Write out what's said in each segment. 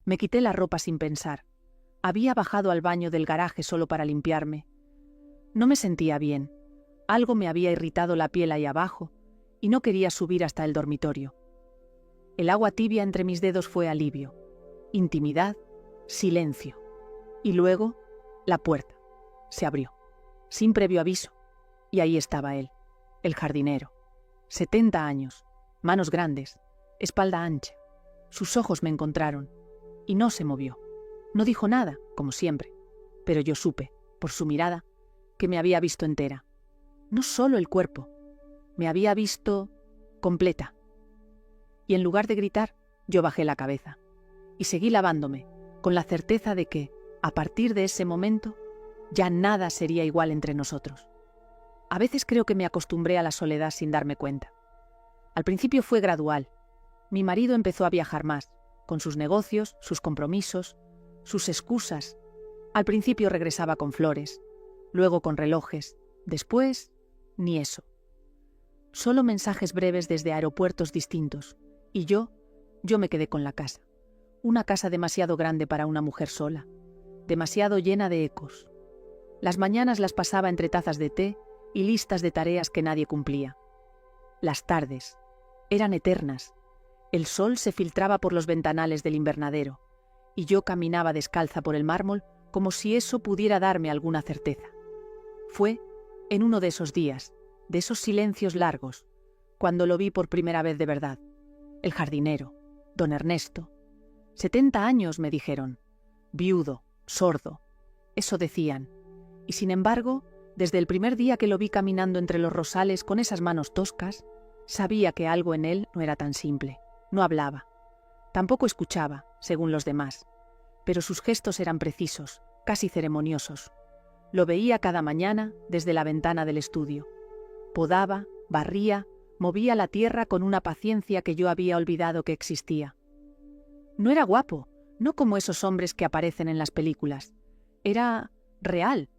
Me quité la ropa sin pensar. Había bajado al baño del garaje solo para limpiarme. No me sentía bien. Algo me había irritado la piel ahí abajo y no quería subir hasta el dormitorio. El agua tibia entre mis dedos fue alivio, intimidad, silencio. Y luego, la puerta. Se abrió, sin previo aviso, y ahí estaba él, el jardinero. 70 años, manos grandes, espalda ancha. Sus ojos me encontraron, y no se movió. No dijo nada, como siempre, pero yo supe, por su mirada, que me había visto entera. No solo el cuerpo, me había visto completa. Y en lugar de gritar, yo bajé la cabeza, y seguí lavándome, con la certeza de que, a partir de ese momento, ya nada sería igual entre nosotros. A veces creo que me acostumbré a la soledad sin darme cuenta. Al principio fue gradual. Mi marido empezó a viajar más, con sus negocios, sus compromisos, sus excusas. Al principio regresaba con flores, luego con relojes, después, ni eso. Solo mensajes breves desde aeropuertos distintos, y yo me quedé con la casa. Una casa demasiado grande para una mujer sola, demasiado llena de ecos. Las mañanas las pasaba entre tazas de té y listas de tareas que nadie cumplía. Las tardes eran eternas. El sol se filtraba por los ventanales del invernadero, y yo caminaba descalza por el mármol como si eso pudiera darme alguna certeza. Fue en uno de esos días, de esos silencios largos, cuando lo vi por primera vez de verdad. El jardinero, don Ernesto. 70 años, me dijeron. Viudo, sordo. Eso decían. Y sin embargo, desde el primer día que lo vi caminando entre los rosales con esas manos toscas, sabía que algo en él no era tan simple. No hablaba. Tampoco escuchaba, según los demás. Pero sus gestos eran precisos, casi ceremoniosos. Lo veía cada mañana desde la ventana del estudio. Podaba, barría, movía la tierra con una paciencia que yo había olvidado que existía. No era guapo, no como esos hombres que aparecen en las películas. Era real,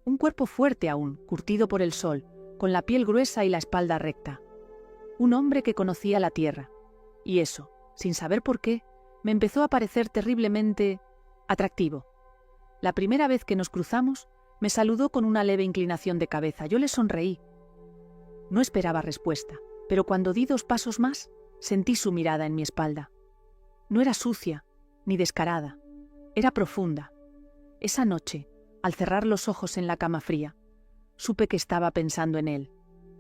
un cuerpo fuerte aún, curtido por el sol, con la piel gruesa y la espalda recta. Un hombre que conocía la tierra. Y eso, sin saber por qué, me empezó a parecer terriblemente atractivo. La primera vez que nos cruzamos, me saludó con una leve inclinación de cabeza. Yo le sonreí. No esperaba respuesta, pero cuando di 2 pasos más, sentí su mirada en mi espalda. No era sucia, ni descarada. Era profunda. Esa noche, al cerrar los ojos en la cama fría, supe que estaba pensando en él.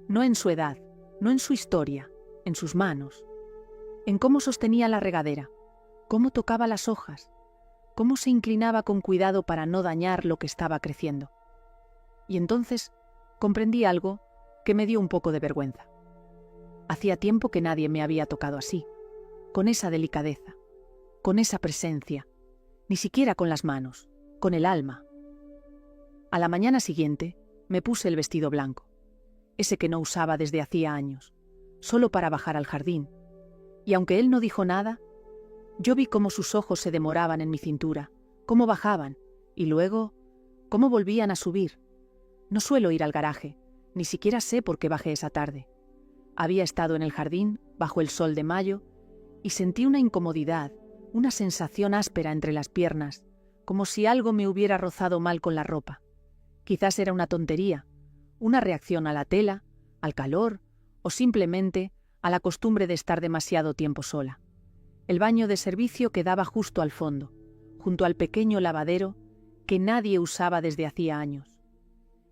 No en su edad, no en su historia, en sus manos. En cómo sostenía la regadera, cómo tocaba las hojas, cómo se inclinaba con cuidado para no dañar lo que estaba creciendo. Y entonces comprendí algo que me dio un poco de vergüenza. Hacía tiempo que nadie me había tocado así, con esa delicadeza, con esa presencia, ni siquiera con las manos, con el alma. A la mañana siguiente me puse el vestido blanco, ese que no usaba desde hacía años, solo para bajar al jardín, y aunque él no dijo nada, yo vi cómo sus ojos se demoraban en mi cintura, cómo bajaban, y luego, cómo volvían a subir. No suelo ir al garaje, ni siquiera sé por qué bajé esa tarde. Había estado en el jardín, bajo el sol de mayo, y sentí una incomodidad, una sensación áspera entre las piernas, como si algo me hubiera rozado mal con la ropa. Quizás era una tontería, una reacción a la tela, al calor, o simplemente a la costumbre de estar demasiado tiempo sola. El baño de servicio quedaba justo al fondo, junto al pequeño lavadero que nadie usaba desde hacía años.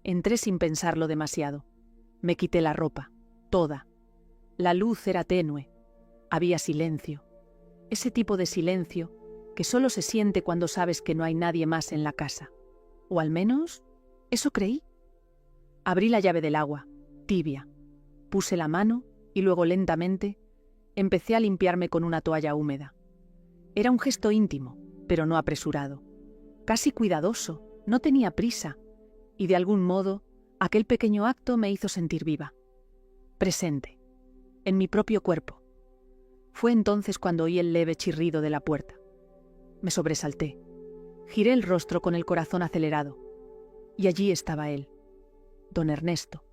Entré sin pensarlo demasiado. Me quité la ropa, toda. La luz era tenue. Había silencio. Ese tipo de silencio que solo se siente cuando sabes que no hay nadie más en la casa. O al menos, eso creí. Abrí la llave del agua, tibia. Puse la mano y luego lentamente empecé a limpiarme con una toalla húmeda. Era un gesto íntimo, pero no apresurado. Casi cuidadoso, no tenía prisa. Y de algún modo, aquel pequeño acto me hizo sentir viva. Presente, en mi propio cuerpo. Fue entonces cuando oí el leve chirrido de la puerta. Me sobresalté. Giré el rostro con el corazón acelerado. Y allí estaba él, don Ernesto,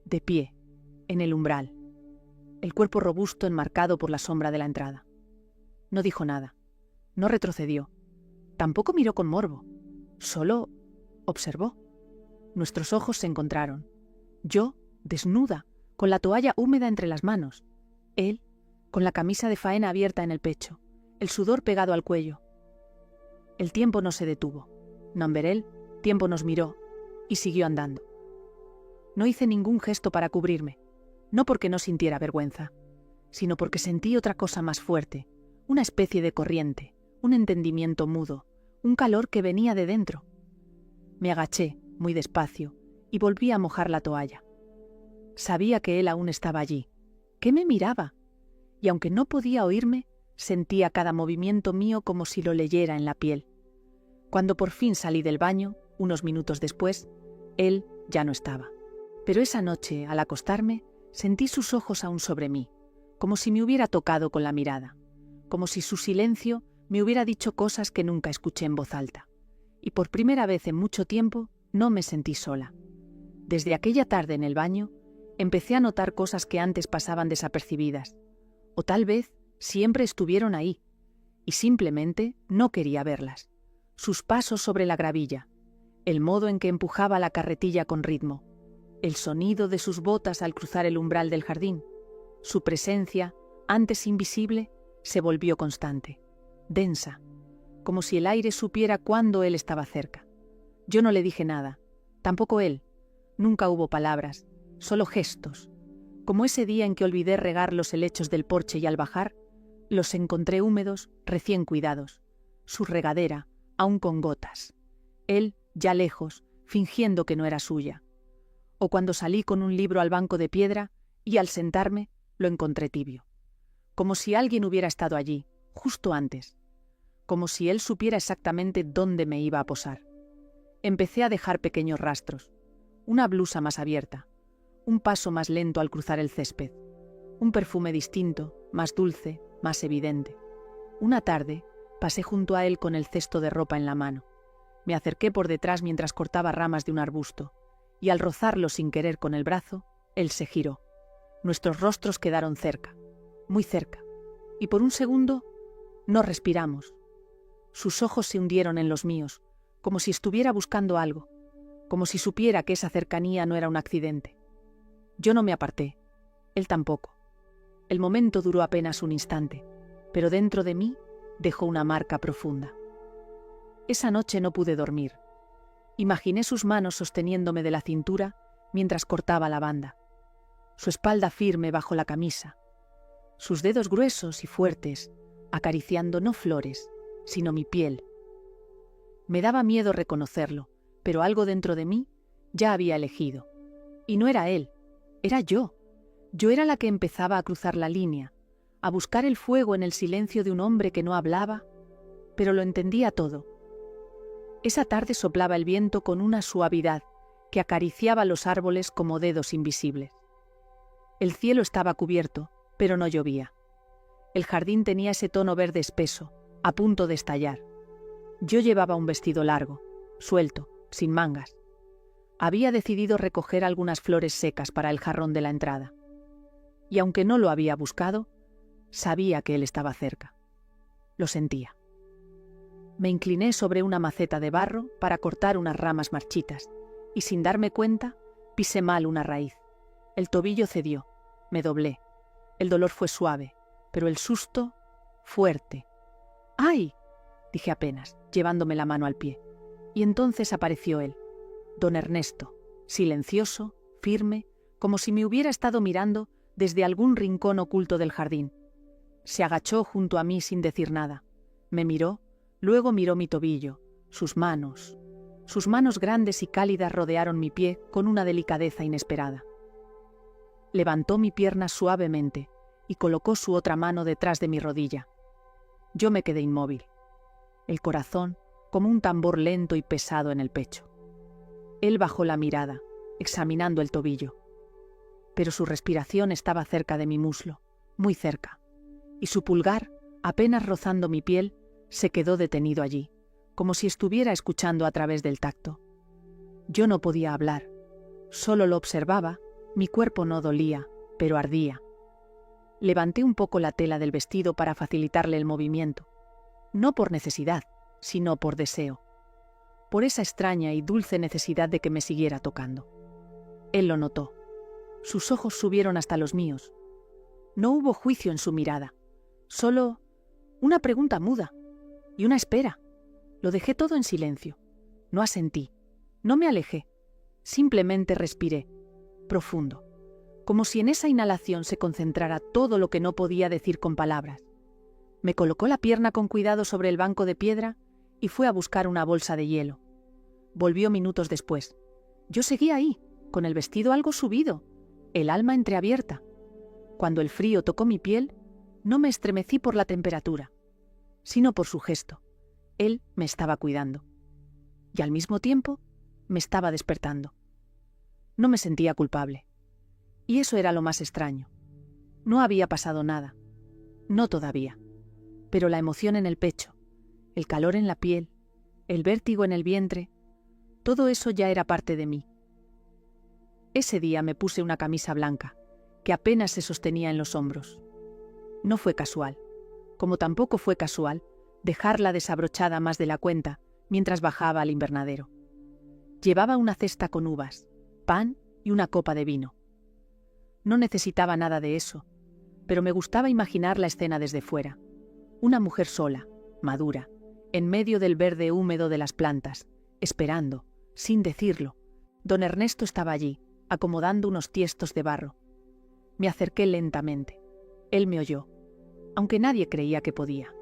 de pie, en el umbral, el cuerpo robusto enmarcado por la sombra de la entrada. No dijo nada, No retrocedió. Tampoco miró con morbo. Solo observó. Nuestros ojos se encontraron. Yo, desnuda, con la toalla húmeda entre las manos. Él, con la camisa de faena abierta en el pecho, el sudor pegado al cuello. El tiempo no se detuvo. Namberel, tiempo nos miró y siguió andando. No hice ningún gesto para cubrirme, no porque no sintiera vergüenza, sino porque sentí otra cosa más fuerte, una especie de corriente, un entendimiento mudo, un calor que venía de dentro. Me agaché, muy despacio, y volví a mojar la toalla. Sabía que él aún estaba allí, que me miraba, y aunque no podía oírme, sentía cada movimiento mío como si lo leyera en la piel. Cuando por fin salí del baño, unos minutos después, él ya no estaba. Pero esa noche, al acostarme, sentí sus ojos aún sobre mí, como si me hubiera tocado con la mirada, como si su silencio me hubiera dicho cosas que nunca escuché en voz alta. Y por primera vez en mucho tiempo, no me sentí sola. Desde aquella tarde en el baño, empecé a notar cosas que antes pasaban desapercibidas, o tal vez siempre estuvieron ahí, y simplemente no quería verlas. Sus pasos sobre la gravilla, el modo en que empujaba la carretilla con ritmo, el sonido de sus botas al cruzar el umbral del jardín. Su presencia, antes invisible, se volvió constante, densa, como si el aire supiera cuándo él estaba cerca. Yo no le dije nada, tampoco él. Nunca hubo palabras, solo gestos, como ese día en que olvidé regar los helechos del porche y al bajar, los encontré húmedos, recién cuidados. Su regadera, aún con gotas. Él, ya lejos, fingiendo que no era suya. O cuando salí con un libro al banco de piedra y al sentarme lo encontré tibio. Como si alguien hubiera estado allí, justo antes. Como si él supiera exactamente dónde me iba a posar. Empecé a dejar pequeños rastros. Una blusa más abierta. Un paso más lento al cruzar el césped. Un perfume distinto, más dulce, más evidente. Una tarde pasé junto a él con el cesto de ropa en la mano. Me acerqué por detrás mientras cortaba ramas de un arbusto, y al rozarlo sin querer con el brazo, él se giró. Nuestros rostros quedaron cerca, muy cerca, y por un segundo no respiramos. Sus ojos se hundieron en los míos, como si estuviera buscando algo, como si supiera que esa cercanía no era un accidente. Yo no me aparté, él tampoco. El momento duró apenas un instante, pero dentro de mí dejó una marca profunda. Esa noche no pude dormir. Imaginé sus manos sosteniéndome de la cintura mientras cortaba la banda, su espalda firme bajo la camisa, sus dedos gruesos y fuertes acariciando no flores, sino mi piel. Me daba miedo reconocerlo, pero algo dentro de mí ya había elegido. Y no era él, era yo. Yo era la que empezaba a cruzar la línea, a buscar el fuego en el silencio de un hombre que no hablaba, pero lo entendía todo. Esa tarde soplaba el viento con una suavidad que acariciaba los árboles como dedos invisibles. El cielo estaba cubierto, pero no llovía. El jardín tenía ese tono verde espeso, a punto de estallar. Yo llevaba un vestido largo, suelto, sin mangas. Había decidido recoger algunas flores secas para el jarrón de la entrada. Y aunque no lo había buscado, sabía que él estaba cerca. Lo sentía. Me incliné sobre una maceta de barro para cortar unas ramas marchitas, y sin darme cuenta, pisé mal una raíz. El tobillo cedió, me doblé. El dolor fue suave, pero el susto, fuerte. ¡Ay!, dije apenas, llevándome la mano al pie. Y entonces apareció él, don Ernesto, silencioso, firme, como si me hubiera estado mirando desde algún rincón oculto del jardín. Se agachó junto a mí sin decir nada. Me miró, luego miró mi tobillo, sus manos. Sus manos grandes y cálidas rodearon mi pie con una delicadeza inesperada. Levantó mi pierna suavemente y colocó su otra mano detrás de mi rodilla. Yo me quedé inmóvil, el corazón como un tambor lento y pesado en el pecho. Él bajó la mirada, examinando el tobillo. Pero su respiración estaba cerca de mi muslo, muy cerca, y su pulgar, apenas rozando mi piel, se quedó detenido allí, como si estuviera escuchando a través del tacto. Yo no podía hablar, solo lo observaba, mi cuerpo no dolía, pero ardía. Levanté un poco la tela del vestido para facilitarle el movimiento. no por necesidad, sino por deseo, por esa extraña y dulce necesidad de que me siguiera tocando. Él lo notó. Sus ojos subieron hasta los míos. No hubo juicio en su mirada, solo una pregunta muda y una espera. Lo dejé todo en silencio. No asentí, no me alejé, simplemente respiré, profundo, como si en esa inhalación se concentrara todo lo que no podía decir con palabras. Me colocó la pierna con cuidado sobre el banco de piedra y fue a buscar una bolsa de hielo. Volvió minutos después. Yo seguía ahí, con el vestido algo subido, el alma entreabierta. Cuando el frío tocó mi piel, no me estremecí por la temperatura, sino por su gesto. Él me estaba cuidando. Y al mismo tiempo, me estaba despertando. No me sentía culpable. Y eso era lo más extraño. No había pasado nada. No todavía. Pero la emoción en el pecho, el calor en la piel, el vértigo en el vientre, todo eso ya era parte de mí. Ese día me puse una camisa blanca, que apenas se sostenía en los hombros. No fue casual, como tampoco fue casual dejarla desabrochada más de la cuenta mientras bajaba al invernadero. Llevaba una cesta con uvas, pan y una copa de vino. No necesitaba nada de eso, pero me gustaba imaginar la escena desde fuera. Una mujer sola, madura, en medio del verde húmedo de las plantas, esperando, sin decirlo. Don Ernesto estaba allí, acomodando unos tiestos de barro. Me acerqué lentamente. Él me oyó, aunque nadie creía que podía.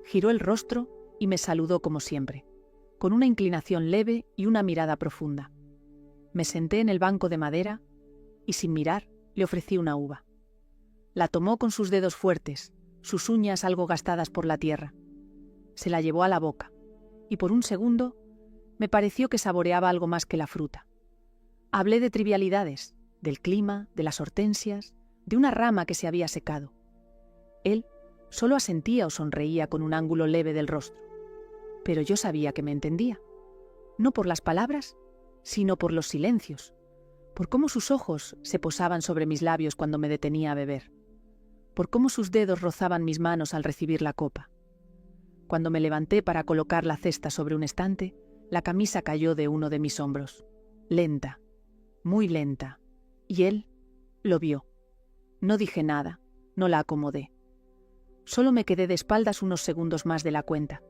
Giró el rostro y me saludó como siempre, con una inclinación leve y una mirada profunda. Me senté en el banco de madera y, sin mirar, le ofrecí una uva. La tomó con sus dedos fuertes, sus uñas algo gastadas por la tierra. Se la llevó a la boca, y por un segundo me pareció que saboreaba algo más que la fruta. Hablé de trivialidades, del clima, de las hortensias, de una rama que se había secado. Él solo asentía o sonreía con un ángulo leve del rostro. Pero yo sabía que me entendía, no por las palabras, sino por los silencios, por cómo sus ojos se posaban sobre mis labios cuando me detenía a beber, por cómo sus dedos rozaban mis manos al recibir la copa. Cuando me levanté para colocar la cesta sobre un estante, la camisa cayó de uno de mis hombros, lenta, muy lenta, y él lo vio. No dije nada, no la acomodé. Solo me quedé de espaldas unos segundos más de la cuenta,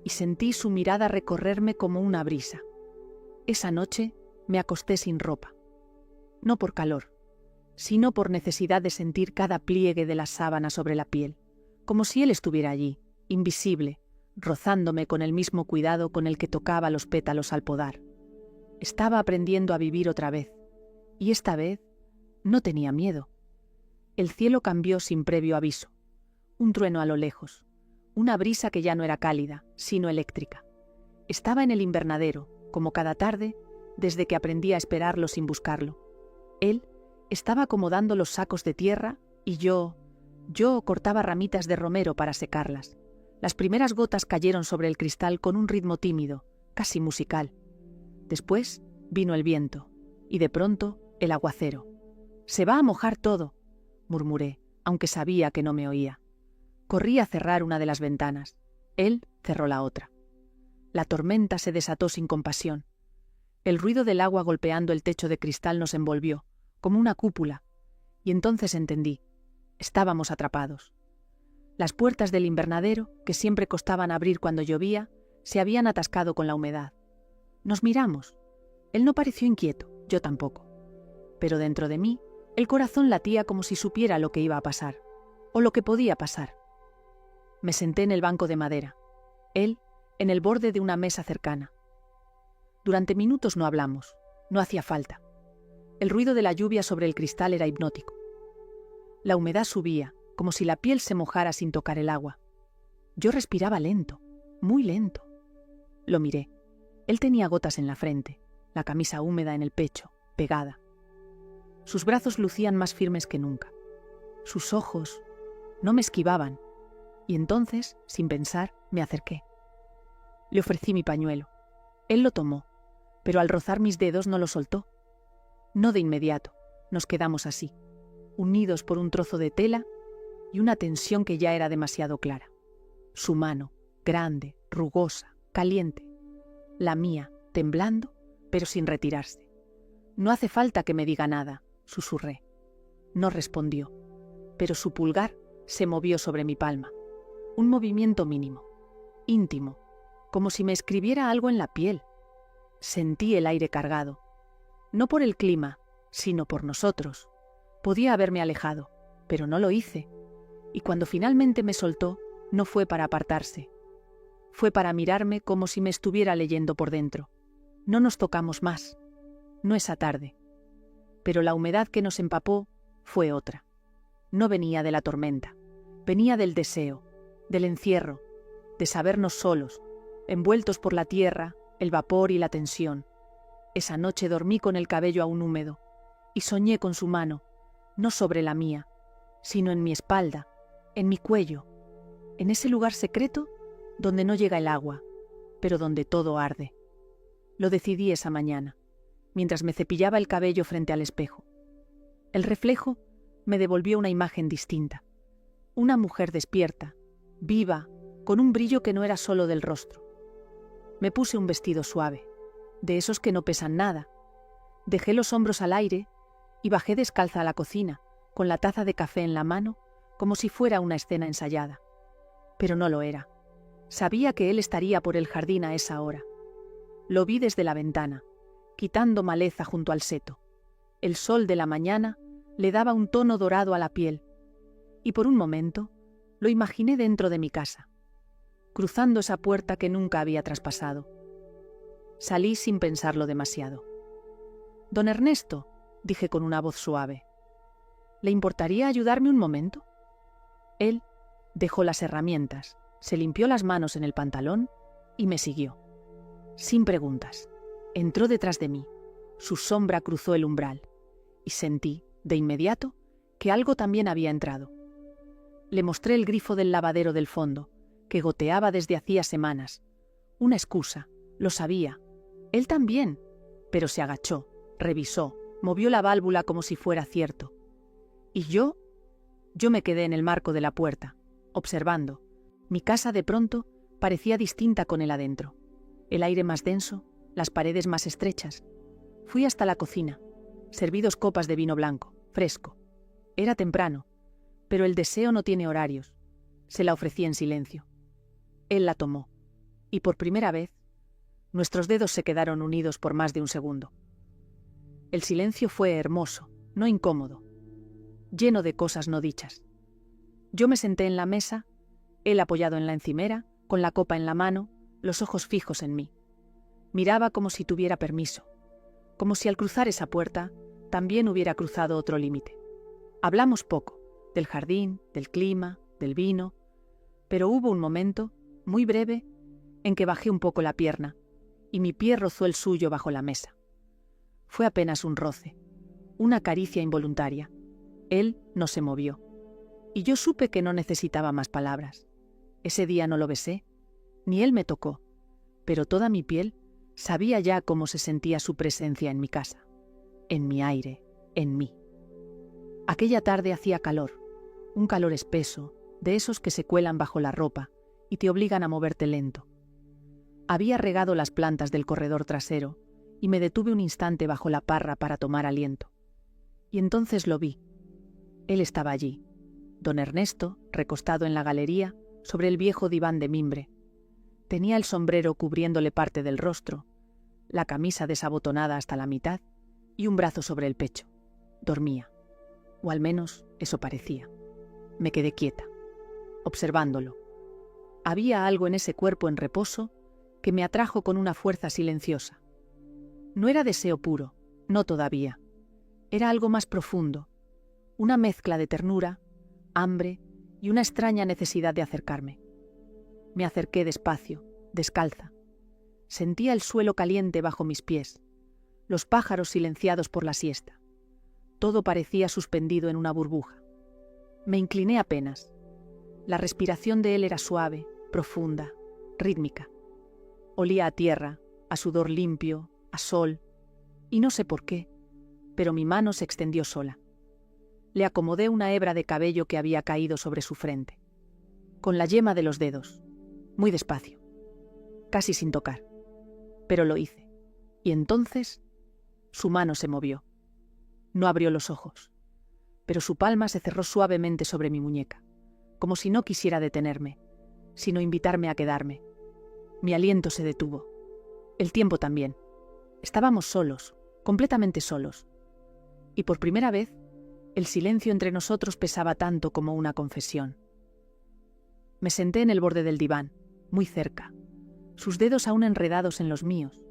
y sentí su mirada recorrerme como una brisa. Esa noche me acosté sin ropa, no por calor, sino por necesidad de sentir cada pliegue de la sábana sobre la piel, como si él estuviera allí, invisible, rozándome con el mismo cuidado con el que tocaba los pétalos al podar. Estaba aprendiendo a vivir otra vez, y esta vez no tenía miedo. El cielo cambió sin previo aviso. Un trueno a lo lejos, una brisa que ya no era cálida, sino eléctrica. Estaba en el invernadero, como cada tarde, desde que aprendí a esperarlo sin buscarlo. Él estaba acomodando los sacos de tierra y yo cortaba ramitas de romero para secarlas. Las primeras gotas cayeron sobre el cristal con un ritmo tímido, casi musical. Después vino el viento, y de pronto el aguacero. «Se va a mojar todo», murmuré, aunque sabía que no me oía. Corrí a cerrar una de las ventanas. Él cerró la otra. La tormenta se desató sin compasión. El ruido del agua golpeando el techo de cristal nos envolvió, como una cúpula, y entonces entendí. Estábamos atrapados. Las puertas del invernadero, que siempre costaban abrir cuando llovía, se habían atascado con la humedad. Nos miramos. Él no pareció inquieto, yo tampoco. Pero dentro de mí, el corazón latía como si supiera lo que iba a pasar, o lo que podía pasar. Me senté en el banco de madera, él en el borde de una mesa cercana. Durante minutos no hablamos, no hacía falta. El ruido de la lluvia sobre el cristal era hipnótico. La humedad subía, como si la piel se mojara sin tocar el agua. Yo respiraba lento, muy lento. Lo miré. Él tenía gotas en la frente, la camisa húmeda en el pecho, pegada. Sus brazos lucían más firmes que nunca. Sus ojos no me esquivaban, y entonces, sin pensar, me acerqué. Le ofrecí mi pañuelo. Él lo tomó, pero al rozar mis dedos no lo soltó. No de inmediato, nos quedamos así, unidos por un trozo de tela y una tensión que ya era demasiado clara. Su mano, grande, rugosa, caliente. La mía, temblando, pero sin retirarse. «No hace falta que me diga nada», susurré. No respondió, pero su pulgar se movió sobre mi palma. Un movimiento mínimo, íntimo, como si me escribiera algo en la piel. Sentí el aire cargado, no por el clima, sino por nosotros. Podía haberme alejado, pero no lo hice. Y cuando finalmente me soltó, no fue para apartarse. Fue para mirarme como si me estuviera leyendo por dentro. No nos tocamos más, no esa tarde. Pero la humedad que nos empapó fue otra. No venía de la tormenta, venía del deseo, del encierro, de sabernos solos, envueltos por la tierra, el vapor y la tensión. Esa noche dormí con el cabello aún húmedo y soñé con su mano, no sobre la mía, sino en mi espalda, en mi cuello, en ese lugar secreto donde no llega el agua, pero donde todo arde. Lo decidí esa mañana, mientras me cepillaba el cabello frente al espejo. El reflejo me devolvió una imagen distinta. Una mujer despierta, viva, con un brillo que no era solo del rostro. Me puse un vestido suave, de esos que no pesan nada. Dejé los hombros al aire y bajé descalza a la cocina, con la taza de café en la mano, como si fuera una escena ensayada. Pero no lo era. Sabía que él estaría por el jardín a esa hora. Lo vi desde la ventana, quitando maleza junto al seto. El sol de la mañana le daba un tono dorado a la piel, y por un momento lo imaginé dentro de mi casa, cruzando esa puerta que nunca había traspasado. Salí sin pensarlo demasiado. «Don Ernesto», dije con una voz suave, «¿le importaría ayudarme un momento?» Él dejó las herramientas, se limpió las manos en el pantalón y me siguió. Sin preguntas, entró detrás de mí, su sombra cruzó el umbral y sentí, de inmediato, que algo también había entrado. Le mostré el grifo del lavadero del fondo, que goteaba desde hacía semanas. Una excusa, lo sabía. Él también, pero se agachó, revisó, movió la válvula como si fuera cierto. Y yo me quedé en el marco de la puerta, observando. Mi casa de pronto parecía distinta con él adentro. El aire más denso, las paredes más estrechas. Fui hasta la cocina. Serví 2 copas de vino blanco, fresco. Era temprano, pero el deseo no tiene horarios. Se la ofrecí en silencio. Él la tomó, y por primera vez, nuestros dedos se quedaron unidos por más de un segundo. El silencio fue hermoso, no incómodo, lleno de cosas no dichas. Yo me senté en la mesa, él apoyado en la encimera, con la copa en la mano, los ojos fijos en mí. Miraba como si tuviera permiso, como si al cruzar esa puerta también hubiera cruzado otro límite. Hablamos poco, del jardín, del clima, del vino, pero hubo un momento, muy breve, en que bajé un poco la pierna y mi pie rozó el suyo bajo la mesa. Fue apenas un roce, una caricia involuntaria. Él no se movió, y yo supe que no necesitaba más palabras. Ese día no lo besé, ni él me tocó, pero toda mi piel sabía ya cómo se sentía su presencia en mi casa, en mi aire, en mí. Aquella tarde hacía calor, un calor espeso, de esos que se cuelan bajo la ropa y te obligan a moverte lento. Había regado las plantas del corredor trasero y me detuve un instante bajo la parra para tomar aliento. Y entonces lo vi. Él estaba allí, don Ernesto, recostado en la galería, sobre el viejo diván de mimbre. Tenía el sombrero cubriéndole parte del rostro, la camisa desabotonada hasta la mitad y un brazo sobre el pecho. Dormía, o al menos eso parecía. Me quedé quieta, observándolo. Había algo en ese cuerpo en reposo que me atrajo con una fuerza silenciosa. No era deseo puro, no todavía. Era algo más profundo, una mezcla de ternura, hambre y una extraña necesidad de acercarme. Me acerqué despacio, descalza. Sentía el suelo caliente bajo mis pies, los pájaros silenciados por la siesta. Todo parecía suspendido en una burbuja. Me incliné apenas. La respiración de él era suave, profunda, rítmica. Olía a tierra, a sudor limpio, a sol, y no sé por qué, pero mi mano se extendió sola. Le acomodé una hebra de cabello que había caído sobre su frente. con la yema de los dedos, muy despacio, casi sin tocar. Pero lo hice. Y entonces su mano se movió. No abrió los ojos, pero su palma se cerró suavemente sobre mi muñeca, como si no quisiera detenerme, sino invitarme a quedarme. Mi aliento se detuvo. El tiempo también. Estábamos solos, completamente solos. Y por primera vez, el silencio entre nosotros pesaba tanto como una confesión. Me senté en el borde del diván, muy cerca, sus dedos aún enredados en los míos,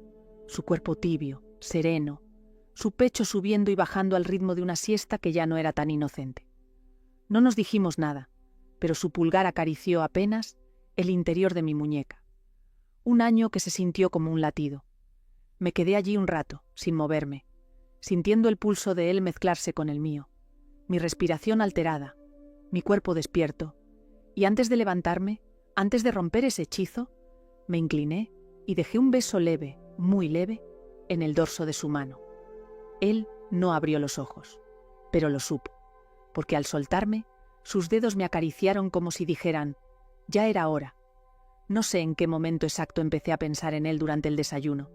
su cuerpo tibio, sereno, su pecho subiendo y bajando al ritmo de una siesta que ya no era tan inocente. No nos dijimos nada, pero su pulgar acarició apenas el interior de mi muñeca. Un año que se sintió como un latido. Me quedé allí un rato, sin moverme, sintiendo el pulso de él mezclarse con el mío, mi respiración alterada, mi cuerpo despierto, y antes de levantarme, antes de romper ese hechizo, me incliné y dejé un beso leve, muy leve, en el dorso de su mano. Él no abrió los ojos, pero lo supo, porque al soltarme, sus dedos me acariciaron como si dijeran, ya era hora. No sé en qué momento exacto empecé a pensar en él durante el desayuno.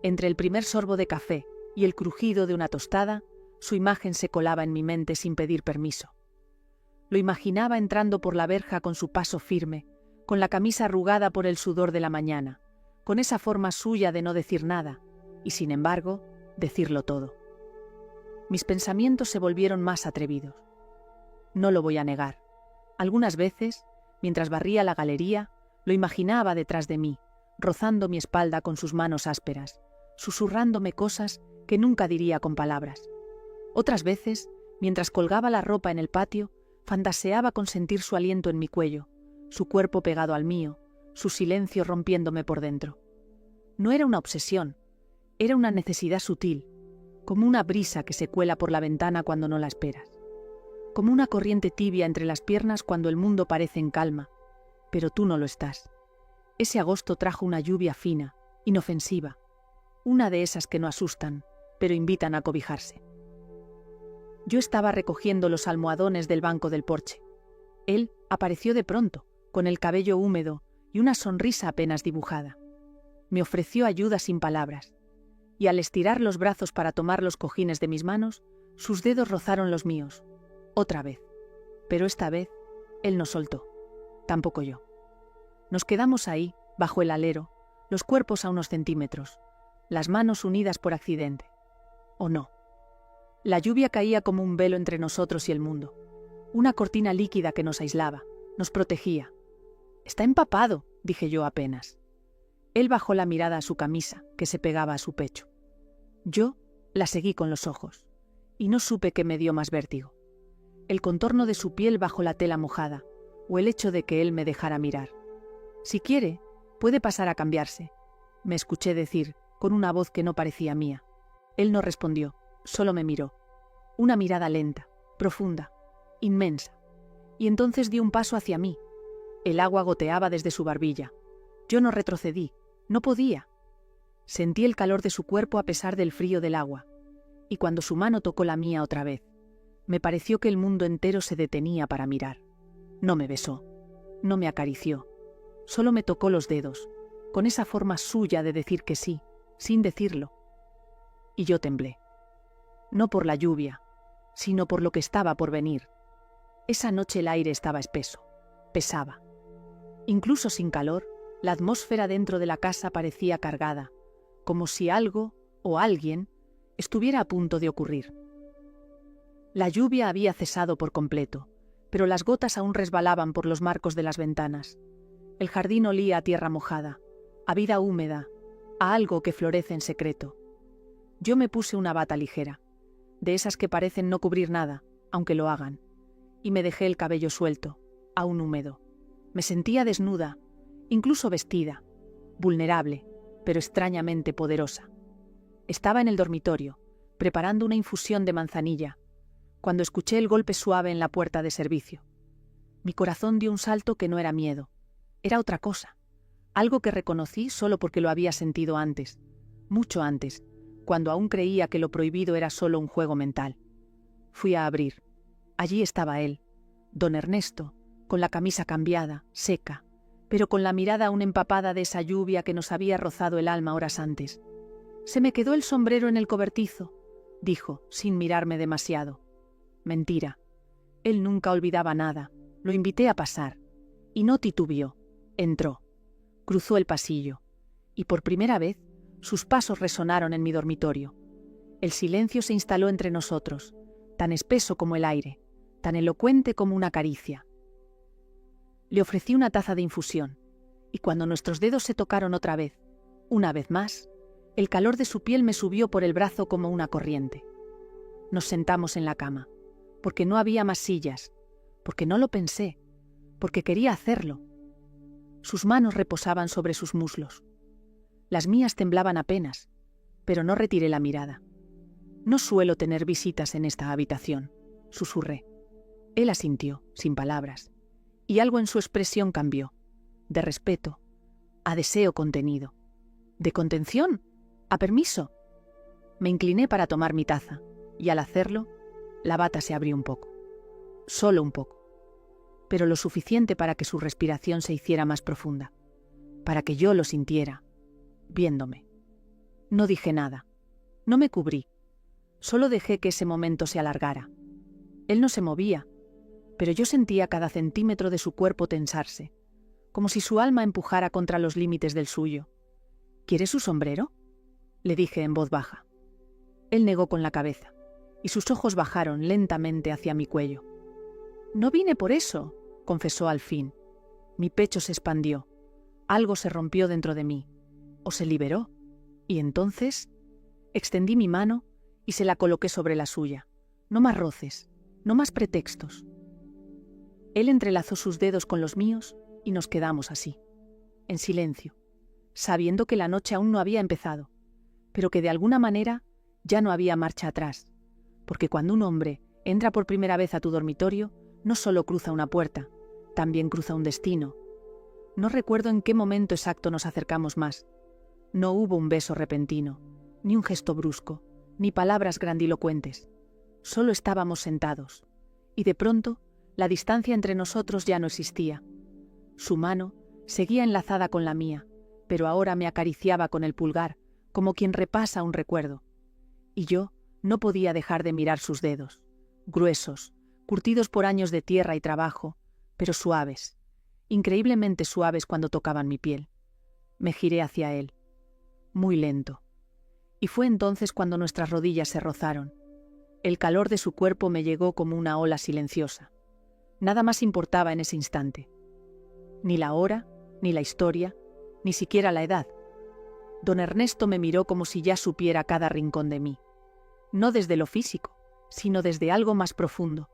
Entre el primer sorbo de café y el crujido de una tostada, su imagen se colaba en mi mente sin pedir permiso. Lo imaginaba entrando por la verja con su paso firme, con la camisa arrugada por el sudor de la mañana, con esa forma suya de no decir nada, y sin embargo, decirlo todo. Mis pensamientos se volvieron más atrevidos. No lo voy a negar. Algunas veces, mientras barría la galería, lo imaginaba detrás de mí, rozando mi espalda con sus manos ásperas, susurrándome cosas que nunca diría con palabras. Otras veces, mientras colgaba la ropa en el patio, fantaseaba con sentir su aliento en mi cuello, su cuerpo pegado al mío, su silencio rompiéndome por dentro. No era una obsesión, era una necesidad sutil, como una brisa que se cuela por la ventana cuando no la esperas, como una corriente tibia entre las piernas cuando el mundo parece en calma, pero tú no lo estás. Ese agosto trajo una lluvia fina, inofensiva, una de esas que no asustan, pero invitan a cobijarse. Yo estaba recogiendo los almohadones del banco del porche. Él apareció de pronto, con el cabello húmedo y una sonrisa apenas dibujada. Me ofreció ayuda sin palabras, y al estirar los brazos para tomar los cojines de mis manos, sus dedos rozaron los míos, otra vez. Pero esta vez, él no soltó, tampoco yo. Nos quedamos ahí, bajo el alero, los cuerpos a unos centímetros, las manos unidas por accidente. ¿O no? La lluvia caía como un velo entre nosotros y el mundo, una cortina líquida que nos aislaba, nos protegía. «Está empapado», dije yo apenas. Él bajó la mirada a su camisa, que se pegaba a su pecho. Yo la seguí con los ojos, y no supe qué me dio más vértigo. El contorno de su piel bajo la tela mojada, o el hecho de que él me dejara mirar. «Si quiere, puede pasar a cambiarse», me escuché decir, con una voz que no parecía mía. Él no respondió, solo me miró. Una mirada lenta, profunda, inmensa. Y entonces dio un paso hacia mí. El agua goteaba desde su barbilla. Yo no retrocedí, no podía. Sentí el calor de su cuerpo a pesar del frío del agua. Y cuando su mano tocó la mía otra vez, me pareció que el mundo entero se detenía para mirar. No me besó, no me acarició, solo me tocó los dedos, con esa forma suya de decir que sí, sin decirlo. Y yo temblé. No por la lluvia, sino por lo que estaba por venir. Esa noche el aire estaba espeso, pesaba. Incluso sin calor, la atmósfera dentro de la casa parecía cargada, como si algo o alguien estuviera a punto de ocurrir. La lluvia había cesado por completo, pero las gotas aún resbalaban por los marcos de las ventanas. El jardín olía a tierra mojada, a vida húmeda, a algo que florece en secreto. Yo me puse una bata ligera, de esas que parecen no cubrir nada, aunque lo hagan, y me dejé el cabello suelto, aún húmedo. Me sentía desnuda, incluso vestida, vulnerable, pero extrañamente poderosa. Estaba en el dormitorio, preparando una infusión de manzanilla, cuando escuché el golpe suave en la puerta de servicio. Mi corazón dio un salto que no era miedo, era otra cosa, algo que reconocí solo porque lo había sentido antes, mucho antes, cuando aún creía que lo prohibido era solo un juego mental. Fui a abrir. Allí estaba él, don Ernesto, con la camisa cambiada, seca, pero con la mirada aún empapada de esa lluvia que nos había rozado el alma horas antes. «Se me quedó el sombrero en el cobertizo», dijo, sin mirarme demasiado. Mentira. Él nunca olvidaba nada. Lo invité a pasar. Y no titubeó. Entró. Cruzó el pasillo. Y por primera vez, sus pasos resonaron en mi dormitorio. El silencio se instaló entre nosotros, tan espeso como el aire, tan elocuente como una caricia. Le ofrecí una taza de infusión, y cuando nuestros dedos se tocaron otra vez, una vez más, el calor de su piel me subió por el brazo como una corriente. Nos sentamos en la cama, porque no había más sillas, porque no lo pensé, porque quería hacerlo. Sus manos reposaban sobre sus muslos. Las mías temblaban apenas, pero no retiré la mirada. «No suelo tener visitas en esta habitación», susurré. Él asintió, sin palabras, y algo en su expresión cambió, de respeto a deseo contenido. ¿De contención? ¿A permiso? Me incliné para tomar mi taza, y al hacerlo, la bata se abrió un poco. Solo un poco. Pero lo suficiente para que su respiración se hiciera más profunda, para que yo lo sintiera, viéndome. No dije nada. No me cubrí. Solo dejé que ese momento se alargara. Él no se movía, pero yo sentía cada centímetro de su cuerpo tensarse, como si su alma empujara contra los límites del suyo. «¿Quiere su sombrero?», le dije en voz baja. Él negó con la cabeza, y sus ojos bajaron lentamente hacia mi cuello. «No vine por eso», confesó al fin. Mi pecho se expandió. Algo se rompió dentro de mí, o se liberó, y entonces extendí mi mano y se la coloqué sobre la suya. No más roces, no más pretextos. Él entrelazó sus dedos con los míos y nos quedamos así, en silencio, sabiendo que la noche aún no había empezado, pero que de alguna manera ya no había marcha atrás, porque cuando un hombre entra por primera vez a tu dormitorio, no solo cruza una puerta, también cruza un destino. No recuerdo en qué momento exacto nos acercamos más. No hubo un beso repentino, ni un gesto brusco, ni palabras grandilocuentes. Solo estábamos sentados, y de pronto la distancia entre nosotros ya no existía. Su mano seguía enlazada con la mía, pero ahora me acariciaba con el pulgar, como quien repasa un recuerdo. Y yo no podía dejar de mirar sus dedos, gruesos, curtidos por años de tierra y trabajo, pero suaves, increíblemente suaves cuando tocaban mi piel. Me giré hacia él, muy lento. Y fue entonces cuando nuestras rodillas se rozaron. El calor de su cuerpo me llegó como una ola silenciosa. Nada más importaba en ese instante. Ni la hora, ni la historia, ni siquiera la edad. Don Ernesto me miró como si ya supiera cada rincón de mí. No desde lo físico, sino desde algo más profundo.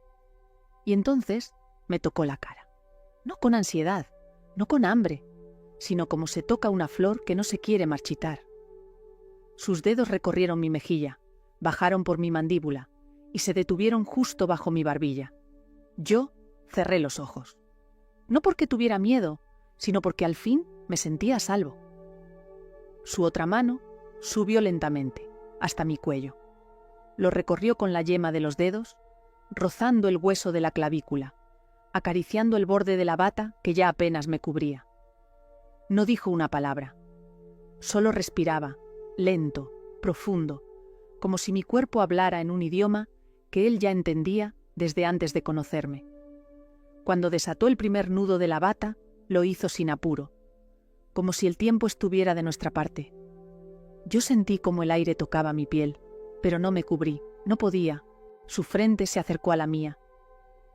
Y entonces me tocó la cara. No con ansiedad, no con hambre, sino como se toca una flor que no se quiere marchitar. Sus dedos recorrieron mi mejilla, bajaron por mi mandíbula y se detuvieron justo bajo mi barbilla. Yo cerré los ojos. No porque tuviera miedo, sino porque al fin me sentía a salvo. Su otra mano subió lentamente, hasta mi cuello. Lo recorrió con la yema de los dedos, rozando el hueso de la clavícula, acariciando el borde de la bata que ya apenas me cubría. No dijo una palabra. Solo respiraba, lento, profundo, como si mi cuerpo hablara en un idioma que él ya entendía desde antes de conocerme. Cuando desató el primer nudo de la bata, lo hizo sin apuro, como si el tiempo estuviera de nuestra parte. Yo sentí como el aire tocaba mi piel, pero no me cubrí, no podía. Su frente se acercó a la mía.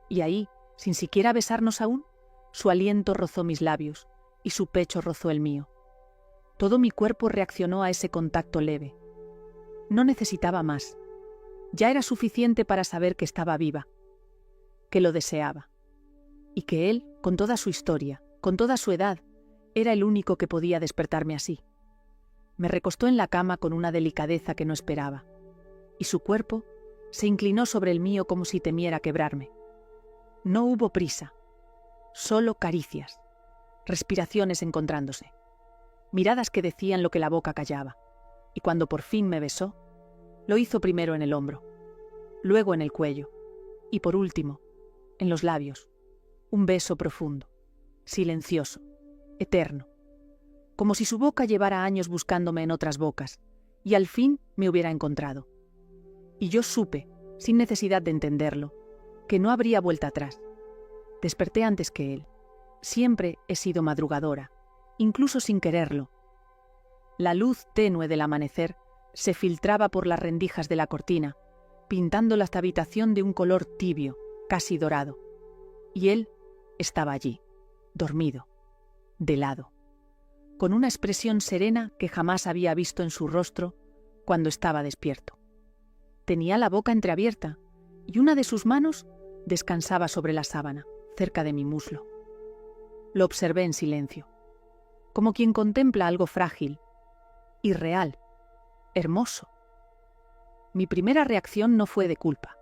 Y ahí, sin siquiera besarnos aún, su aliento rozó mis labios y su pecho rozó el mío. Todo mi cuerpo reaccionó a ese contacto leve. No necesitaba más. Ya era suficiente para saber que estaba viva, que lo deseaba, y que él, con toda su historia, con toda su edad, era el único que podía despertarme así. Me recostó en la cama con una delicadeza que no esperaba, y su cuerpo se inclinó sobre el mío como si temiera quebrarme. No hubo prisa, solo caricias, respiraciones encontrándose, miradas que decían lo que la boca callaba, y cuando por fin me besó, lo hizo primero en el hombro, luego en el cuello, y por último, en los labios. Un beso profundo, silencioso, eterno, como si su boca llevara años buscándome en otras bocas, y al fin me hubiera encontrado. Y yo supe, sin necesidad de entenderlo, que no habría vuelta atrás. Desperté antes que él. Siempre he sido madrugadora, incluso sin quererlo. La luz tenue del amanecer se filtraba por las rendijas de la cortina, pintando la habitación de un color tibio, casi dorado. Y él estaba allí, dormido, de lado, con una expresión serena que jamás había visto en su rostro cuando estaba despierto. Tenía la boca entreabierta y una de sus manos descansaba sobre la sábana, cerca de mi muslo. Lo observé en silencio, como quien contempla algo frágil, irreal, hermoso. Mi primera reacción no fue de culpa,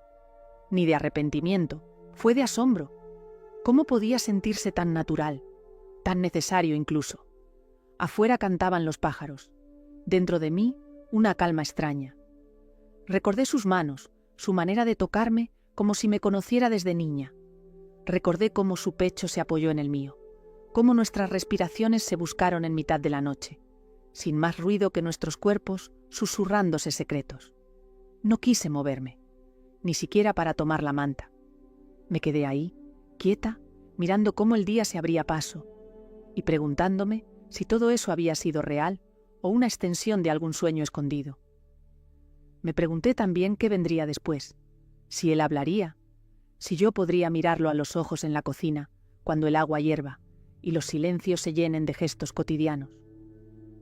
ni de arrepentimiento, fue de asombro. ¿Cómo podía sentirse tan natural, tan necesario incluso? Afuera cantaban los pájaros, dentro de mí una calma extraña. Recordé sus manos, su manera de tocarme como si me conociera desde niña. Recordé cómo su pecho se apoyó en el mío, cómo nuestras respiraciones se buscaron en mitad de la noche, sin más ruido que nuestros cuerpos susurrándose secretos. No quise moverme, ni siquiera para tomar la manta. Me quedé ahí, quieta, mirando cómo el día se abría paso, y preguntándome si todo eso había sido real o una extensión de algún sueño escondido. Me pregunté también qué vendría después, si él hablaría, si yo podría mirarlo a los ojos en la cocina, cuando el agua hierva y los silencios se llenen de gestos cotidianos.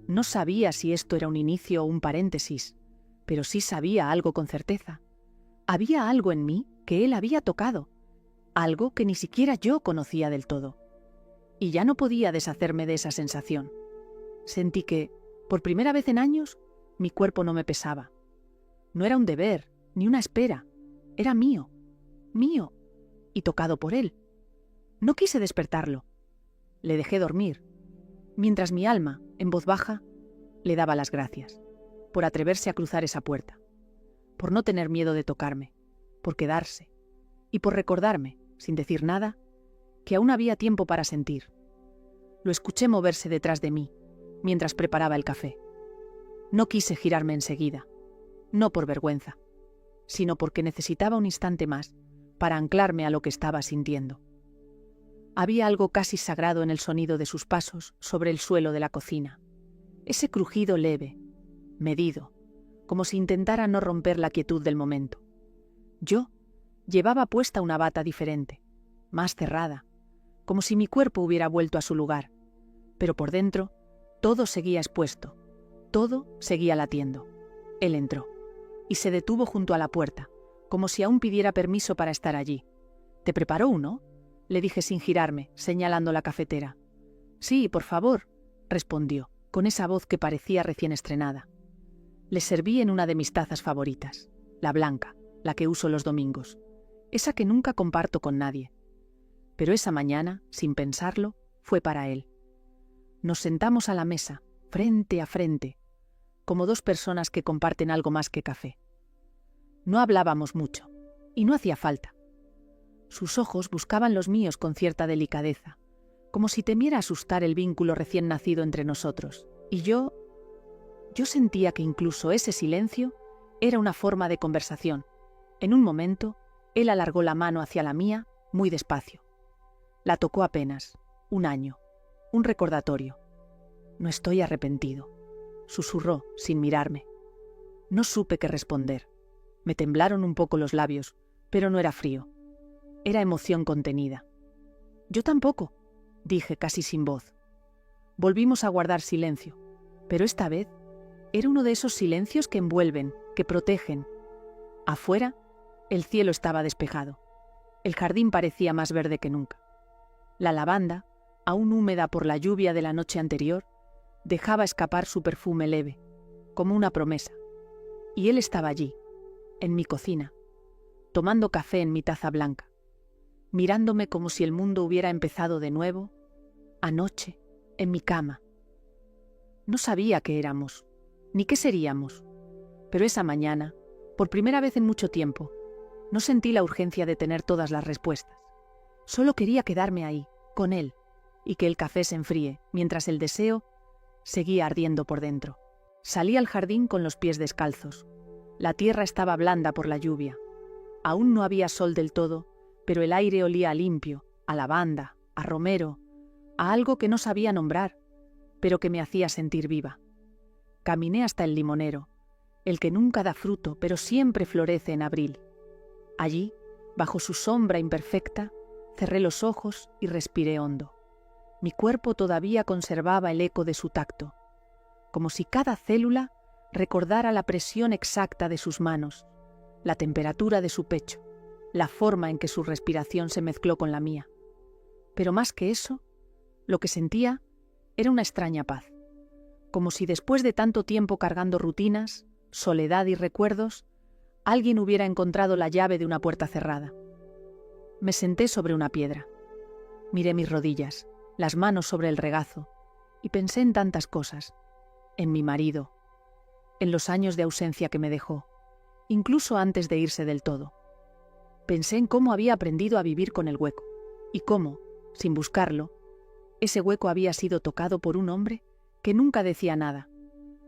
No sabía si esto era un inicio o un paréntesis, pero sí sabía algo con certeza. Había algo en mí que él había tocado, algo que ni siquiera yo conocía del todo. Y ya no podía deshacerme de esa sensación. Sentí que, por primera vez en años, mi cuerpo no me pesaba. No era un deber, ni una espera. Era mío, mío, y tocado por él. No quise despertarlo. Le dejé dormir, mientras mi alma, en voz baja, le daba las gracias, por atreverse a cruzar esa puerta, por no tener miedo de tocarme, por quedarse, y por recordarme, sin decir nada, que aún había tiempo para sentir. Lo escuché moverse detrás de mí, mientras preparaba el café. No quise girarme enseguida, no por vergüenza, sino porque necesitaba un instante más para anclarme a lo que estaba sintiendo. Había algo casi sagrado en el sonido de sus pasos sobre el suelo de la cocina. Ese crujido leve, medido, como si intentara no romper la quietud del momento. Yo llevaba puesta una bata diferente, más cerrada, como si mi cuerpo hubiera vuelto a su lugar, pero por dentro todo seguía expuesto, todo seguía latiendo. Él entró y se detuvo junto a la puerta, como si aún pidiera permiso para estar allí. ¿Te preparó uno?, le dije sin girarme, señalando la cafetera. Sí, por favor, respondió, con esa voz que parecía recién estrenada. Le serví en una de mis tazas favoritas, la blanca, la que uso los domingos, esa que nunca comparto con nadie. Pero esa mañana, sin pensarlo, fue para él. Nos sentamos a la mesa, frente a frente, como dos personas que comparten algo más que café. No hablábamos mucho, y no hacía falta. Sus ojos buscaban los míos con cierta delicadeza, como si temiera asustar el vínculo recién nacido entre nosotros. Y yo sentía que incluso ese silencio era una forma de conversación. En un momento, él alargó la mano hacia la mía, muy despacio. La tocó apenas, un año, un recordatorio. No estoy arrepentido, susurró sin mirarme. No supe qué responder. Me temblaron un poco los labios, pero no era frío. Era emoción contenida. Yo tampoco, dije casi sin voz. Volvimos a guardar silencio, pero esta vez era uno de esos silencios que envuelven, que protegen. Afuera, el cielo estaba despejado. El jardín parecía más verde que nunca. La lavanda, aún húmeda por la lluvia de la noche anterior, dejaba escapar su perfume leve, como una promesa. Y él estaba allí, en mi cocina, tomando café en mi taza blanca, mirándome como si el mundo hubiera empezado de nuevo, anoche, en mi cama. No sabía qué éramos, ni qué seríamos, pero esa mañana, por primera vez en mucho tiempo, no sentí la urgencia de tener todas las respuestas. Solo quería quedarme ahí, con él, y que el café se enfríe, mientras el deseo seguía ardiendo por dentro. Salí al jardín con los pies descalzos. La tierra estaba blanda por la lluvia. Aún no había sol del todo, pero el aire olía a limpio, a lavanda, a romero, a algo que no sabía nombrar, pero que me hacía sentir viva. Caminé hasta el limonero, el que nunca da fruto, pero siempre florece en abril. Allí, bajo su sombra imperfecta, cerré los ojos y respiré hondo. Mi cuerpo todavía conservaba el eco de su tacto, como si cada célula recordara la presión exacta de sus manos, la temperatura de su pecho, la forma en que su respiración se mezcló con la mía. Pero más que eso, lo que sentía era una extraña paz, como si después de tanto tiempo cargando rutinas, soledad y recuerdos, alguien hubiera encontrado la llave de una puerta cerrada. Me senté sobre una piedra. Miré mis rodillas, las manos sobre el regazo, y pensé en tantas cosas, en mi marido, en los años de ausencia que me dejó, incluso antes de irse del todo. Pensé en cómo había aprendido a vivir con el hueco, y cómo, sin buscarlo, ese hueco había sido tocado por un hombre que nunca decía nada,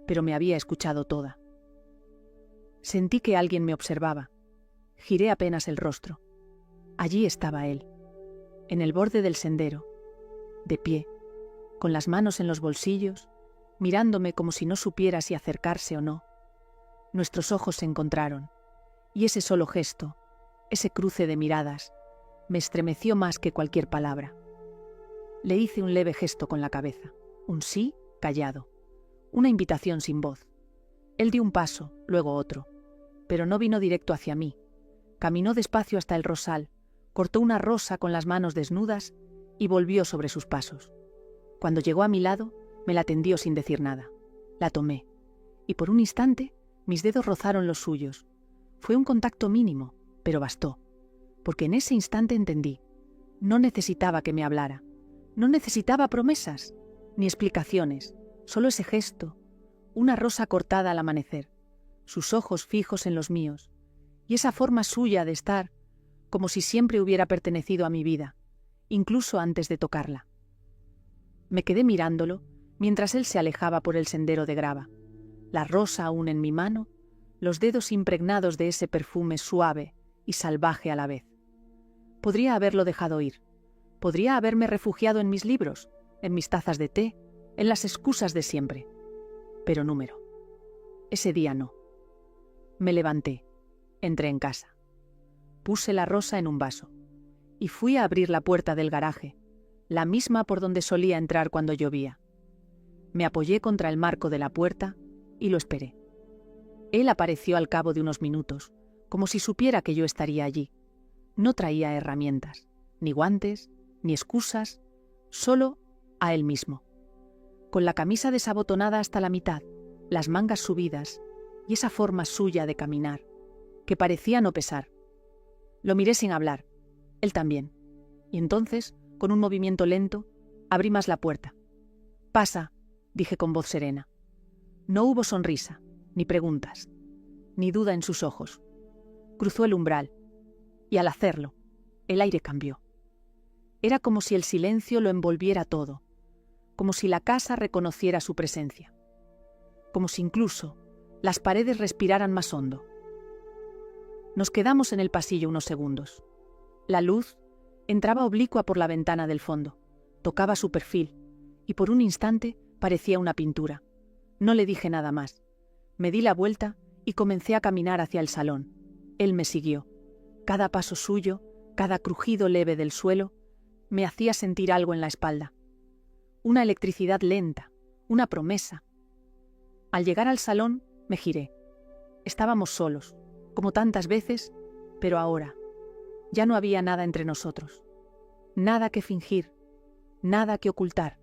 pero me había escuchado toda. Sentí que alguien me observaba. Giré apenas el rostro. Allí estaba él, en el borde del sendero, de pie, con las manos en los bolsillos, mirándome como si no supiera si acercarse o no. Nuestros ojos se encontraron, y ese solo gesto, ese cruce de miradas, me estremeció más que cualquier palabra. Le hice un leve gesto con la cabeza, un sí callado, una invitación sin voz. Él dio un paso, luego otro, pero no vino directo hacia mí. Caminó despacio hasta el rosal, cortó una rosa con las manos desnudas y volvió sobre sus pasos. Cuando llegó a mi lado, me la tendió sin decir nada. La tomé, y por un instante mis dedos rozaron los suyos. Fue un contacto mínimo, pero bastó, porque en ese instante entendí. No necesitaba que me hablara, no necesitaba promesas, ni explicaciones, solo ese gesto, una rosa cortada al amanecer, sus ojos fijos en los míos, y esa forma suya de estar, como si siempre hubiera pertenecido a mi vida, incluso antes de tocarla. Me quedé mirándolo mientras él se alejaba por el sendero de grava, la rosa aún en mi mano, los dedos impregnados de ese perfume suave y salvaje a la vez. Podría haberlo dejado ir, podría haberme refugiado en mis libros, en mis tazas de té, en las excusas de siempre. Pero número. Ese día no. Me levanté, entré en casa. Puse la rosa en un vaso y fui a abrir la puerta del garaje, la misma por donde solía entrar cuando llovía. Me apoyé contra el marco de la puerta y lo esperé. Él apareció al cabo de unos minutos, como si supiera que yo estaría allí. No traía herramientas, ni guantes, ni excusas, solo a él mismo. Con la camisa desabotonada hasta la mitad, las mangas subidas y esa forma suya de caminar, que parecía no pesar. Lo miré sin hablar, él también, y entonces, con un movimiento lento, abrí más la puerta. «Pasa», dije con voz serena. No hubo sonrisa, ni preguntas, ni duda en sus ojos. Cruzó el umbral, y al hacerlo, el aire cambió. Era como si el silencio lo envolviera todo, como si la casa reconociera su presencia, como si incluso las paredes respiraran más hondo. Nos quedamos en el pasillo unos segundos. La luz entraba oblicua por la ventana del fondo, tocaba su perfil, y por un instante parecía una pintura. No le dije nada más. Me di la vuelta y comencé a caminar hacia el salón. Él me siguió. Cada paso suyo, cada crujido leve del suelo, me hacía sentir algo en la espalda. Una electricidad lenta, una promesa. Al llegar al salón, me giré. Estábamos solos, como tantas veces, pero ahora ya no había nada entre nosotros. Nada que fingir, nada que ocultar.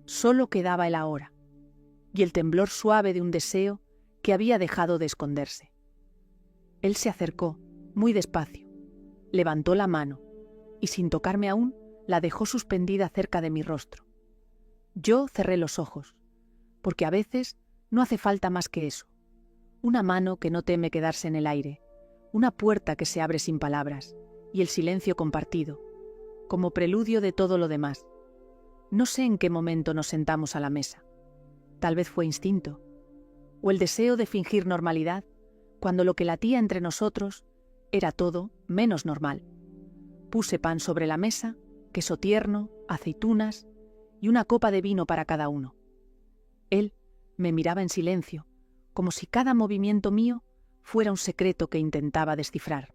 Solo quedaba el ahora, y el temblor suave de un deseo que había dejado de esconderse. Él se acercó, muy despacio, levantó la mano, y sin tocarme aún, la dejó suspendida cerca de mi rostro. Yo cerré los ojos, porque a veces no hace falta más que eso. Una mano que no teme quedarse en el aire, una puerta que se abre sin palabras, y el silencio compartido, como preludio de todo lo demás. No sé en qué momento nos sentamos a la mesa. Tal vez fue instinto, o el deseo de fingir normalidad, cuando lo que latía entre nosotros era todo menos normal. Puse pan sobre la mesa, queso tierno, aceitunas y una copa de vino para cada uno. Él me miraba en silencio, como si cada movimiento mío fuera un secreto que intentaba descifrar.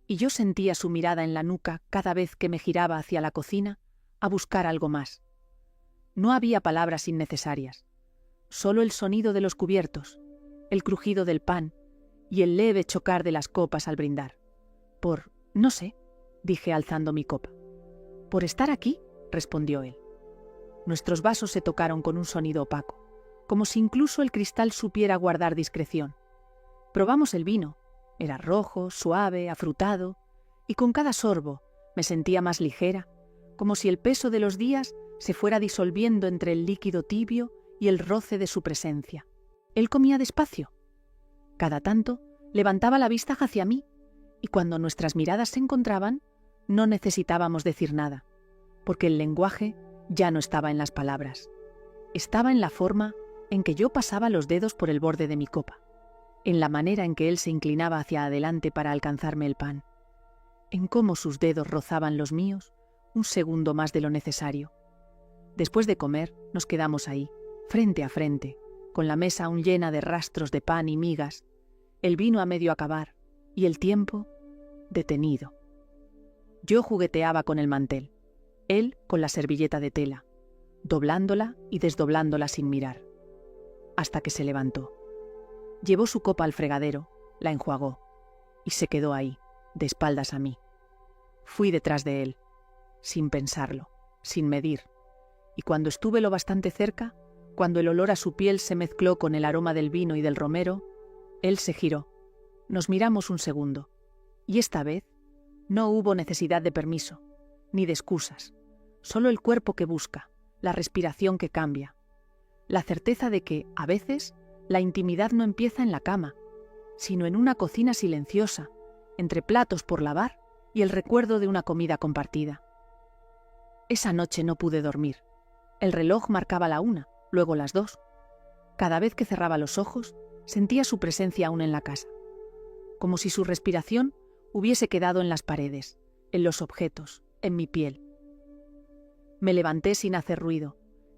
Y yo sentía su mirada en la nuca cada vez que me giraba hacia la cocina a buscar algo más. No había palabras innecesarias, solo el sonido de los cubiertos, el crujido del pan y el leve chocar de las copas al brindar. No sé, dije alzando mi copa. Por estar aquí, respondió él. Nuestros vasos se tocaron con un sonido opaco, como si incluso el cristal supiera guardar discreción. Probamos el vino. Era rojo, suave, afrutado, y con cada sorbo me sentía más ligera, como si el peso de los días se fuera disolviendo entre el líquido tibio y el roce de su presencia. Él comía despacio. Cada tanto levantaba la vista hacia mí, y cuando nuestras miradas se encontraban, no necesitábamos decir nada, porque el lenguaje ya no estaba en las palabras. Estaba en la forma en que yo pasaba los dedos por el borde de mi copa, en la manera en que él se inclinaba hacia adelante para alcanzarme el pan, en cómo sus dedos rozaban los míos un segundo más de lo necesario. Después de comer, nos quedamos ahí, frente a frente, con la mesa aún llena de rastros de pan y migas, el vino a medio acabar y el tiempo detenido. Yo jugueteaba con el mantel, él con la servilleta de tela, doblándola y desdoblándola sin mirar, hasta que se levantó. Llevó su copa al fregadero, la enjuagó y se quedó ahí, de espaldas a mí. Fui detrás de él, sin pensarlo, sin medir, y cuando estuve lo bastante cerca, cuando el olor a su piel se mezcló con el aroma del vino y del romero, él se giró. Nos miramos un segundo, y esta vez no hubo necesidad de permiso, ni de excusas, solo el cuerpo que busca, la respiración que cambia, la certeza de que, a veces, la intimidad no empieza en la cama, sino en una cocina silenciosa, entre platos por lavar y el recuerdo de una comida compartida. Esa noche no pude dormir. El reloj marcaba la 1, luego las 2. Cada vez que cerraba los ojos, sentía su presencia aún en la casa, como si su respiración hubiese quedado en las paredes, en los objetos, en mi piel. Me levanté sin hacer ruido,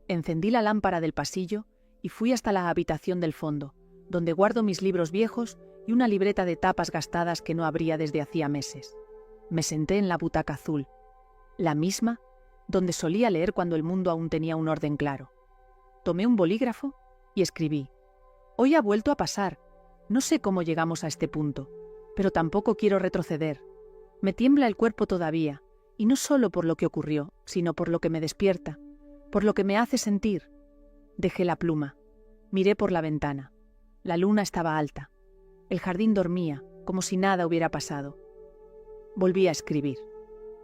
encendí la lámpara del pasillo y fui hasta la habitación del fondo, donde guardo mis libros viejos y una libreta de tapas gastadas que no abría desde hacía meses. Me senté en la butaca azul, la misma donde solía leer cuando el mundo aún tenía un orden claro. Tomé un bolígrafo y escribí: «Hoy ha vuelto a pasar. No sé cómo llegamos a este punto, pero tampoco quiero retroceder. Me tiembla el cuerpo todavía, y no solo por lo que ocurrió, sino por lo que me despierta, por lo que me hace sentir». Dejé la pluma. Miré por la ventana. La luna estaba alta. El jardín dormía, como si nada hubiera pasado. Volví a escribir.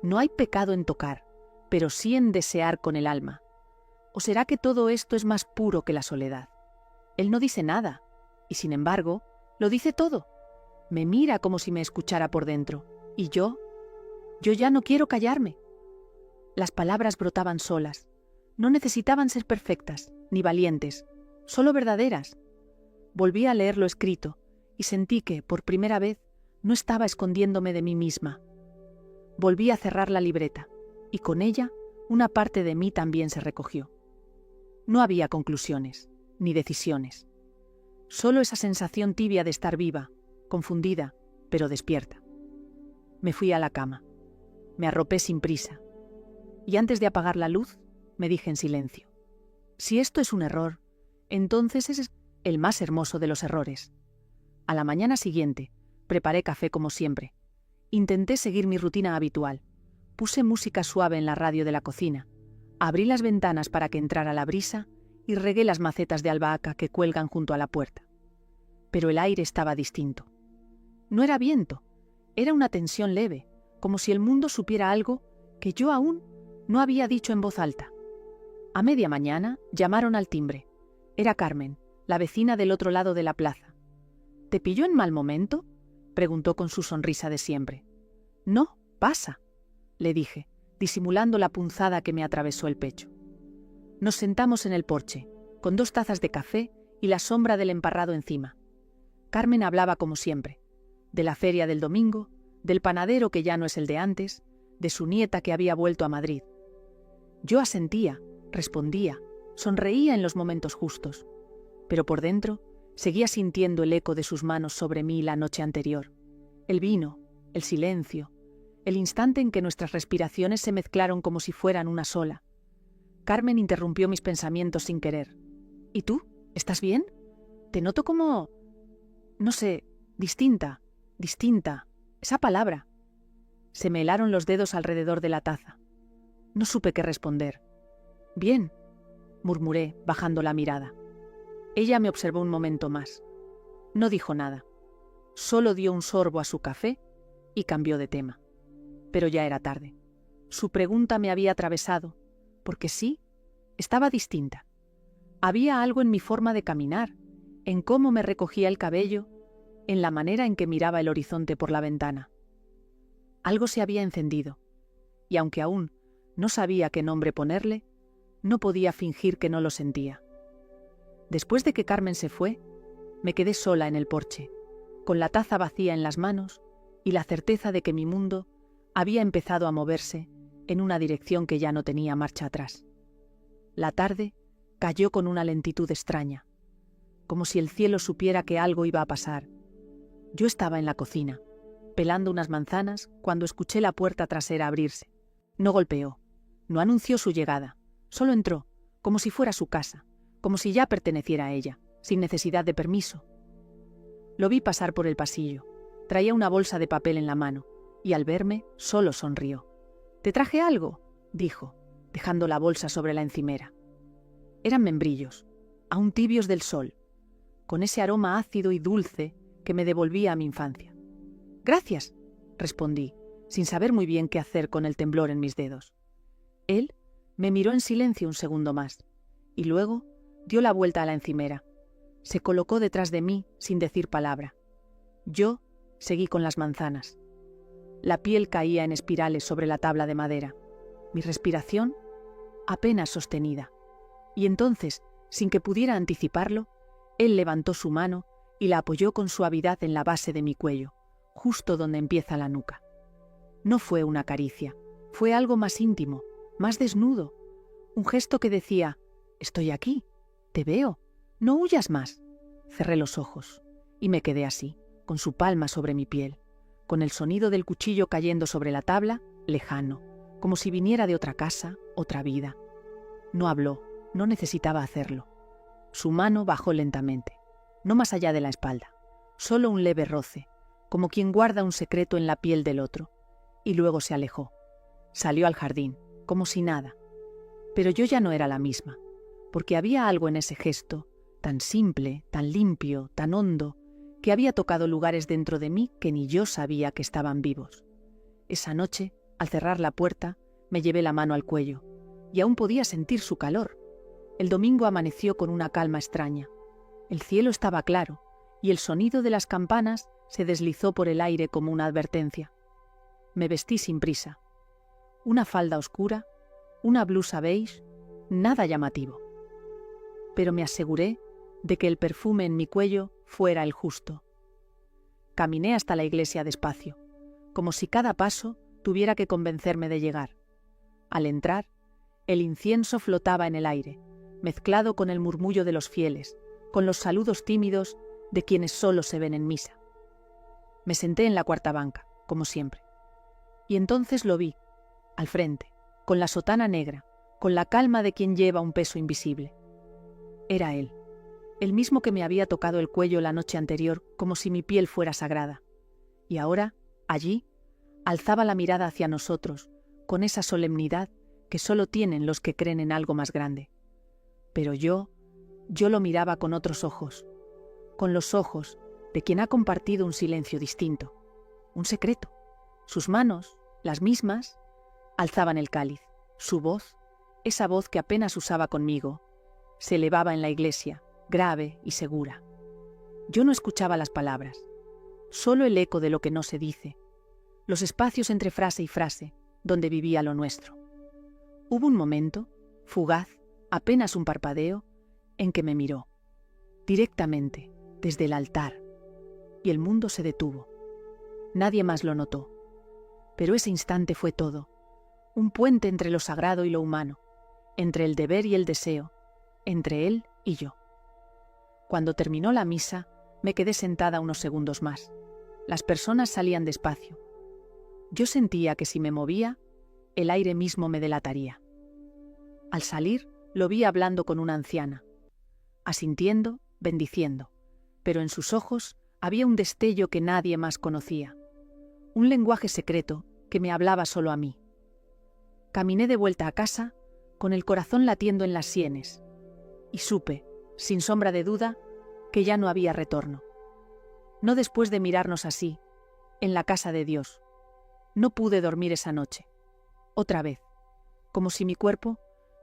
No hay pecado en tocar, pero sí en desear con el alma. ¿O será que todo esto es más puro que la soledad? Él no dice nada, y sin embargo, lo dice todo. Me mira como si me escuchara por dentro. Y yo ya no quiero callarme. Las palabras brotaban solas. No necesitaban ser perfectas, ni valientes, solo verdaderas. Volví a leer lo escrito y sentí que, por primera vez, no estaba escondiéndome de mí misma. Volví a cerrar la libreta, y con ella una parte de mí también se recogió. No había conclusiones, ni decisiones. Solo esa sensación tibia de estar viva, confundida, pero despierta. Me fui a la cama. Me arropé sin prisa. Y antes de apagar la luz, me dije en silencio: si esto es un error, entonces es el más hermoso de los errores. A la mañana siguiente, preparé café como siempre. Intenté seguir mi rutina habitual. Puse música suave en la radio de la cocina. Abrí las ventanas para que entrara la brisa y regué las macetas de albahaca que cuelgan junto a la puerta. Pero el aire estaba distinto. No era viento, era una tensión leve, como si el mundo supiera algo que yo aún no había dicho en voz alta. A media mañana llamaron al timbre. Era Carmen, la vecina del otro lado de la plaza. ¿Te pilló en mal momento?, preguntó con su sonrisa de siempre. No, pasa, le dije, disimulando la punzada que me atravesó el pecho. Nos sentamos en el porche, con 2 tazas de café y la sombra del emparrado encima. Carmen hablaba como siempre, de la feria del domingo, del panadero que ya no es el de antes, de su nieta que había vuelto a Madrid. Yo asentía, respondía, sonreía en los momentos justos, pero por dentro seguía sintiendo el eco de sus manos sobre mí la noche anterior. El vino, el silencio, el instante en que nuestras respiraciones se mezclaron como si fueran una sola. Carmen interrumpió mis pensamientos sin querer. ¿Y tú? ¿Estás bien? Te noto como... no sé, distinta. Esa palabra. Se me helaron los dedos alrededor de la taza. No supe qué responder. Bien, murmuré, bajando la mirada. Ella me observó un momento más. No dijo nada. Solo dio un sorbo a su café y cambió de tema. Pero ya era tarde. Su pregunta me había atravesado, porque sí, estaba distinta. Había algo en mi forma de caminar, en cómo me recogía el cabello, en la manera en que miraba el horizonte por la ventana. Algo se había encendido, y aunque aún no sabía qué nombre ponerle, no podía fingir que no lo sentía. Después de que Carmen se fue, me quedé sola en el porche, con la taza vacía en las manos y la certeza de que mi mundo había empezado a moverse en una dirección que ya no tenía marcha atrás. La tarde cayó con una lentitud extraña, como si el cielo supiera que algo iba a pasar. Yo estaba en la cocina, pelando unas manzanas, cuando escuché la puerta trasera abrirse. No golpeó, no anunció su llegada, solo entró, como si fuera su casa, como si ya perteneciera a ella, sin necesidad de permiso. Lo vi pasar por el pasillo, traía una bolsa de papel en la mano, y al verme, solo sonrió. «¿Te traje algo?», dijo, dejando la bolsa sobre la encimera. Eran membrillos, aún tibios del sol, con ese aroma ácido y dulce que me devolvía a mi infancia. «Gracias», respondí, sin saber muy bien qué hacer con el temblor en mis dedos. Él me miró en silencio un segundo más, y luego dio la vuelta a la encimera. Se colocó detrás de mí sin decir palabra. Yo seguí con las manzanas. La piel caía en espirales sobre la tabla de madera. Mi respiración apenas sostenida. Y entonces, sin que pudiera anticiparlo, él levantó su mano y la apoyó con suavidad en la base de mi cuello, justo donde empieza la nuca. No fue una caricia, fue algo más íntimo, más desnudo, un gesto que decía: «Estoy aquí, te veo, no huyas más». Cerré los ojos y me quedé así, con su palma sobre mi piel, con el sonido del cuchillo cayendo sobre la tabla, lejano, como si viniera de otra casa, otra vida. No habló, no necesitaba hacerlo. Su mano bajó lentamente, no más allá de la espalda, solo un leve roce, como quien guarda un secreto en la piel del otro, y luego se alejó. Salió al jardín, como si nada. Pero yo ya no era la misma, porque había algo en ese gesto, tan simple, tan limpio, tan hondo, que había tocado lugares dentro de mí que ni yo sabía que estaban vivos. Esa noche, al cerrar la puerta, me llevé la mano al cuello, y aún podía sentir su calor. El domingo amaneció con una calma extraña. El cielo estaba claro, y el sonido de las campanas se deslizó por el aire como una advertencia. Me vestí sin prisa. Una falda oscura, una blusa beige, nada llamativo. Pero me aseguré de que el perfume en mi cuello fuera el justo. Caminé hasta la iglesia despacio, como si cada paso tuviera que convencerme de llegar. Al entrar, el incienso flotaba en el aire, mezclado con el murmullo de los fieles, con los saludos tímidos de quienes solo se ven en misa. Me senté en la cuarta banca, como siempre. Y entonces lo vi, al frente, con la sotana negra, con la calma de quien lleva un peso invisible. Era él, el mismo que me había tocado el cuello la noche anterior como si mi piel fuera sagrada. Y ahora, allí, alzaba la mirada hacia nosotros, con esa solemnidad que solo tienen los que creen en algo más grande. Pero yo lo miraba con otros ojos, con los ojos de quien ha compartido un silencio distinto, un secreto. Sus manos, las mismas, alzaban el cáliz. Su voz, esa voz que apenas usaba conmigo, se elevaba en la iglesia, grave y segura. Yo no escuchaba las palabras, solo el eco de lo que no se dice, los espacios entre frase y frase, donde vivía lo nuestro. Hubo un momento, fugaz, apenas un parpadeo, en que me miró, directamente, desde el altar, y el mundo se detuvo. Nadie más lo notó. Pero ese instante fue todo, un puente entre lo sagrado y lo humano, entre el deber y el deseo, entre él y yo. Cuando terminó la misa, me quedé sentada unos segundos más. Las personas salían despacio. Yo sentía que si me movía, el aire mismo me delataría. Al salir, lo vi hablando con una anciana, asintiendo, bendiciendo, pero en sus ojos había un destello que nadie más conocía, un lenguaje secreto que me hablaba solo a mí. Caminé de vuelta a casa, con el corazón latiendo en las sienes, y supe, sin sombra de duda, que ya no había retorno. No después de mirarnos así, en la casa de Dios. No pude dormir esa noche. Otra vez, como si mi cuerpo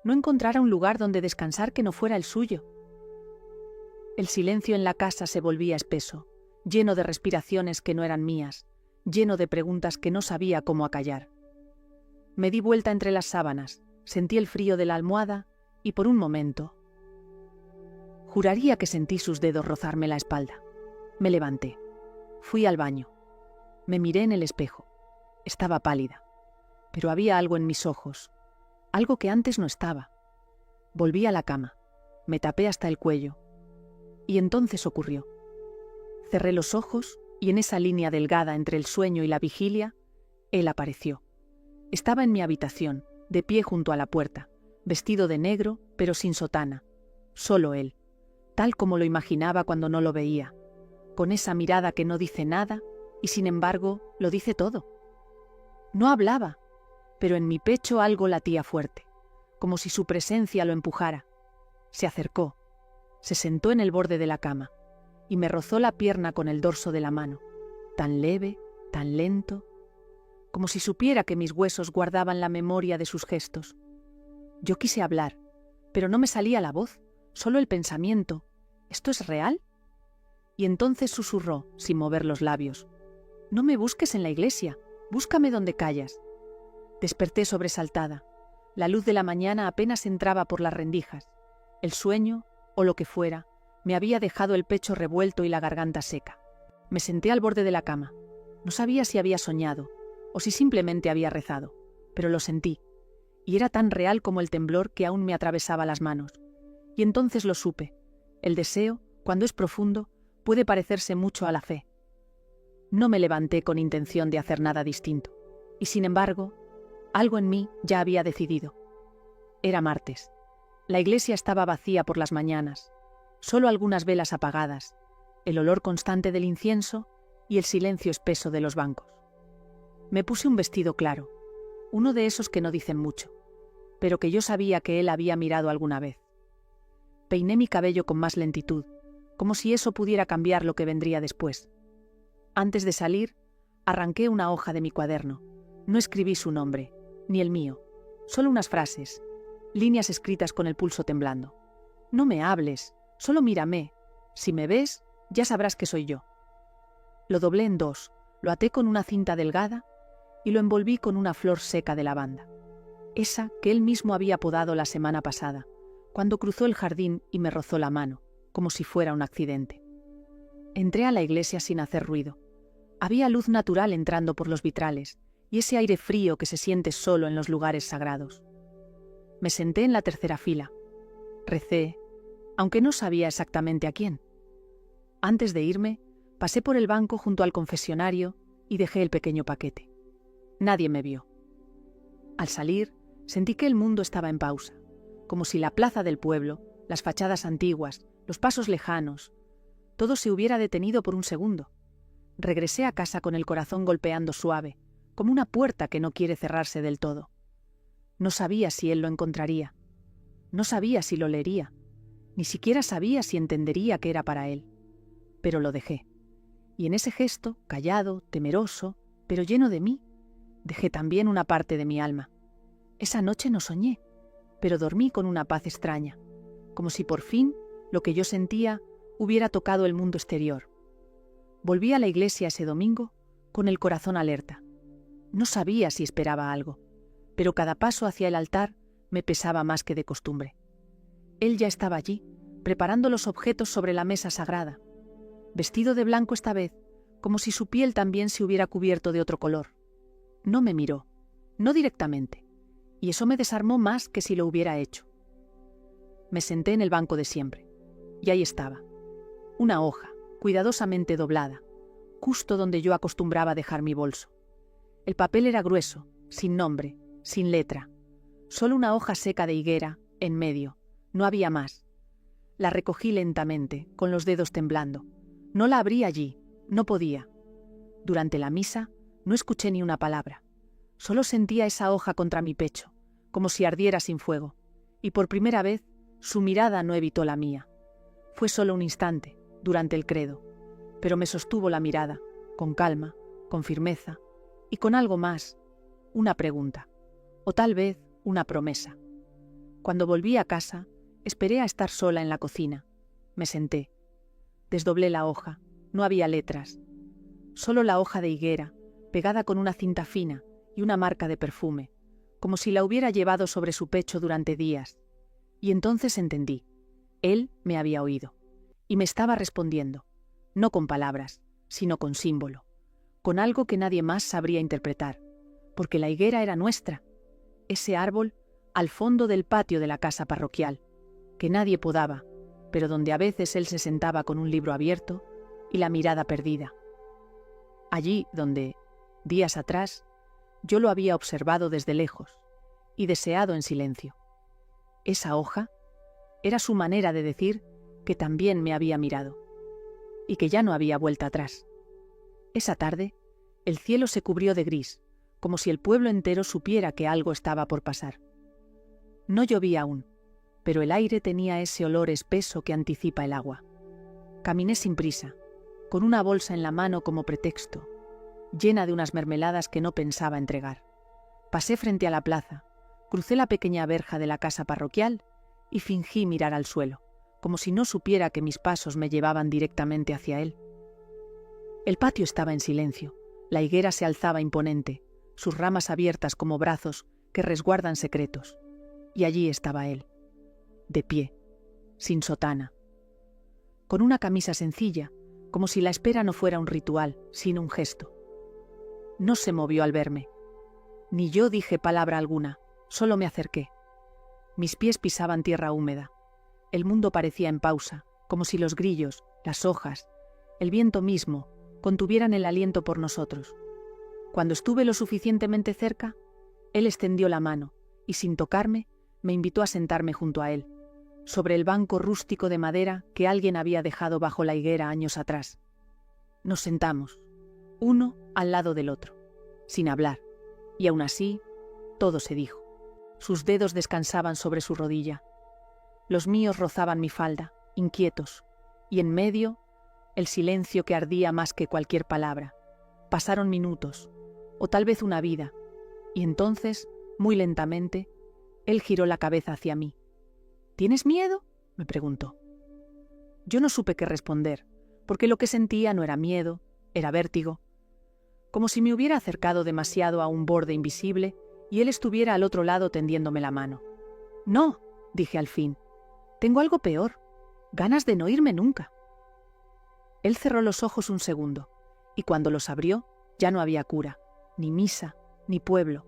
no encontrara un lugar donde descansar que no fuera el suyo. El silencio en la casa se volvía espeso, lleno de respiraciones que no eran mías, lleno de preguntas que no sabía cómo acallar. Me di vuelta entre las sábanas, sentí el frío de la almohada y por un momento juraría que sentí sus dedos rozarme la espalda. Me levanté. Fui al baño. Me miré en el espejo. Estaba pálida. Pero había algo en mis ojos. Algo que antes no estaba. Volví a la cama. Me tapé hasta el cuello. Y entonces ocurrió. Cerré los ojos y en esa línea delgada entre el sueño y la vigilia, él apareció. Estaba en mi habitación, de pie junto a la puerta, vestido de negro, pero sin sotana. Solo él, tal como lo imaginaba cuando no lo veía, con esa mirada que no dice nada y sin embargo lo dice todo. No hablaba, pero en mi pecho algo latía fuerte, como si su presencia lo empujara. Se acercó, se sentó en el borde de la cama y me rozó la pierna con el dorso de la mano, tan leve, tan lento, como si supiera que mis huesos guardaban la memoria de sus gestos. Yo quise hablar, pero no me salía la voz, solo el pensamiento. ¿Esto es real? Y entonces susurró, sin mover los labios: «No me busques en la iglesia, búscame donde callas». Desperté sobresaltada. La luz de la mañana apenas entraba por las rendijas. El sueño, o lo que fuera, me había dejado el pecho revuelto y la garganta seca. Me senté al borde de la cama. No sabía si había soñado, o si simplemente había rezado, pero lo sentí, y era tan real como el temblor que aún me atravesaba las manos. Y entonces lo supe. El deseo, cuando es profundo, puede parecerse mucho a la fe. No me levanté con intención de hacer nada distinto, y sin embargo, algo en mí ya había decidido. Era martes. La iglesia estaba vacía por las mañanas, solo algunas velas apagadas, el olor constante del incienso y el silencio espeso de los bancos. Me puse un vestido claro, uno de esos que no dicen mucho, pero que yo sabía que él había mirado alguna vez. Peiné mi cabello con más lentitud, como si eso pudiera cambiar lo que vendría después. Antes de salir, arranqué una hoja de mi cuaderno. No escribí su nombre, ni el mío, solo unas frases, líneas escritas con el pulso temblando. «No me hables, solo mírame. Si me ves, ya sabrás que soy yo». Lo doblé en dos, lo até con una cinta delgada y lo envolví con una flor seca de lavanda, esa que él mismo había podado la semana pasada, cuando cruzó el jardín y me rozó la mano, como si fuera un accidente. Entré a la iglesia sin hacer ruido. Había luz natural entrando por los vitrales y ese aire frío que se siente solo en los lugares sagrados. Me senté en la tercera fila. Recé, aunque no sabía exactamente a quién. Antes de irme, pasé por el banco junto al confesionario y dejé el pequeño paquete. Nadie me vio. Al salir, sentí que el mundo estaba en pausa, como si la plaza del pueblo, las fachadas antiguas, los pasos lejanos, todo se hubiera detenido por un segundo. Regresé a casa con el corazón golpeando suave, como una puerta que no quiere cerrarse del todo. No sabía si él lo encontraría. No sabía si lo leería. Ni siquiera sabía si entendería que era para él. Pero lo dejé. Y en ese gesto, callado, temeroso, pero lleno de mí, dejé también una parte de mi alma. Esa noche no soñé, pero dormí con una paz extraña, como si por fin lo que yo sentía hubiera tocado el mundo exterior. Volví a la iglesia ese domingo con el corazón alerta. No sabía si esperaba algo, pero cada paso hacia el altar me pesaba más que de costumbre. Él ya estaba allí, preparando los objetos sobre la mesa sagrada, vestido de blanco esta vez, como si su piel también se hubiera cubierto de otro color. No me miró, no directamente, y eso me desarmó más que si lo hubiera hecho. Me senté en el banco de siempre, y ahí estaba, una hoja, cuidadosamente doblada, justo donde yo acostumbraba dejar mi bolso. El papel era grueso, sin nombre, sin letra, solo una hoja seca de higuera, en medio, no había más. La recogí lentamente, con los dedos temblando. No la abrí allí, no podía. Durante la misa no escuché ni una palabra. Solo sentía esa hoja contra mi pecho, como si ardiera sin fuego, y por primera vez su mirada no evitó la mía. Fue solo un instante, durante el credo, pero me sostuvo la mirada, con calma, con firmeza, y con algo más, una pregunta, o tal vez una promesa. Cuando volví a casa, esperé a estar sola en la cocina. Me senté. Desdoblé la hoja, no había letras, solo la hoja de higuera, pegada con una cinta fina y una marca de perfume, como si la hubiera llevado sobre su pecho durante días. Y entonces entendí. Él me había oído, y me estaba respondiendo, no con palabras, sino con símbolo, con algo que nadie más sabría interpretar, porque la higuera era nuestra, ese árbol al fondo del patio de la casa parroquial, que nadie podaba, pero donde a veces él se sentaba con un libro abierto y la mirada perdida. Allí donde, días atrás, yo lo había observado desde lejos y deseado en silencio. Esa hoja era su manera de decir que también me había mirado y que ya no había vuelta atrás. Esa tarde, el cielo se cubrió de gris, como si el pueblo entero supiera que algo estaba por pasar. No llovía aún, pero el aire tenía ese olor espeso que anticipa el agua. Caminé sin prisa, con una bolsa en la mano como pretexto, llena de unas mermeladas que no pensaba entregar. Pasé frente a la plaza, crucé la pequeña verja de la casa parroquial y fingí mirar al suelo, como si no supiera que mis pasos me llevaban directamente hacia él. El patio estaba en silencio, la higuera se alzaba imponente, sus ramas abiertas como brazos que resguardan secretos, y allí estaba él, de pie, sin sotana, con una camisa sencilla, como si la espera no fuera un ritual, sino un gesto. No se movió al verme, ni yo dije palabra alguna, solo me acerqué. Mis pies pisaban tierra húmeda. El mundo parecía en pausa, como si los grillos, las hojas, el viento mismo, contuvieran el aliento por nosotros. Cuando estuve lo suficientemente cerca, él extendió la mano y, sin tocarme, me invitó a sentarme junto a él, sobre el banco rústico de madera que alguien había dejado bajo la higuera años atrás. Nos sentamos, uno al lado del otro, sin hablar, y aún así, todo se dijo. Sus dedos descansaban sobre su rodilla. Los míos rozaban mi falda, inquietos, y en medio, el silencio que ardía más que cualquier palabra. Pasaron minutos, o tal vez una vida, y entonces, muy lentamente, él giró la cabeza hacia mí. ¿Tienes miedo?, me preguntó. Yo no supe qué responder, porque lo que sentía no era miedo, era vértigo, como si me hubiera acercado demasiado a un borde invisible y él estuviera al otro lado tendiéndome la mano. No, dije al fin, tengo algo peor, ganas de no irme nunca. Él cerró los ojos un segundo, y cuando los abrió ya no había cura, ni misa, ni pueblo,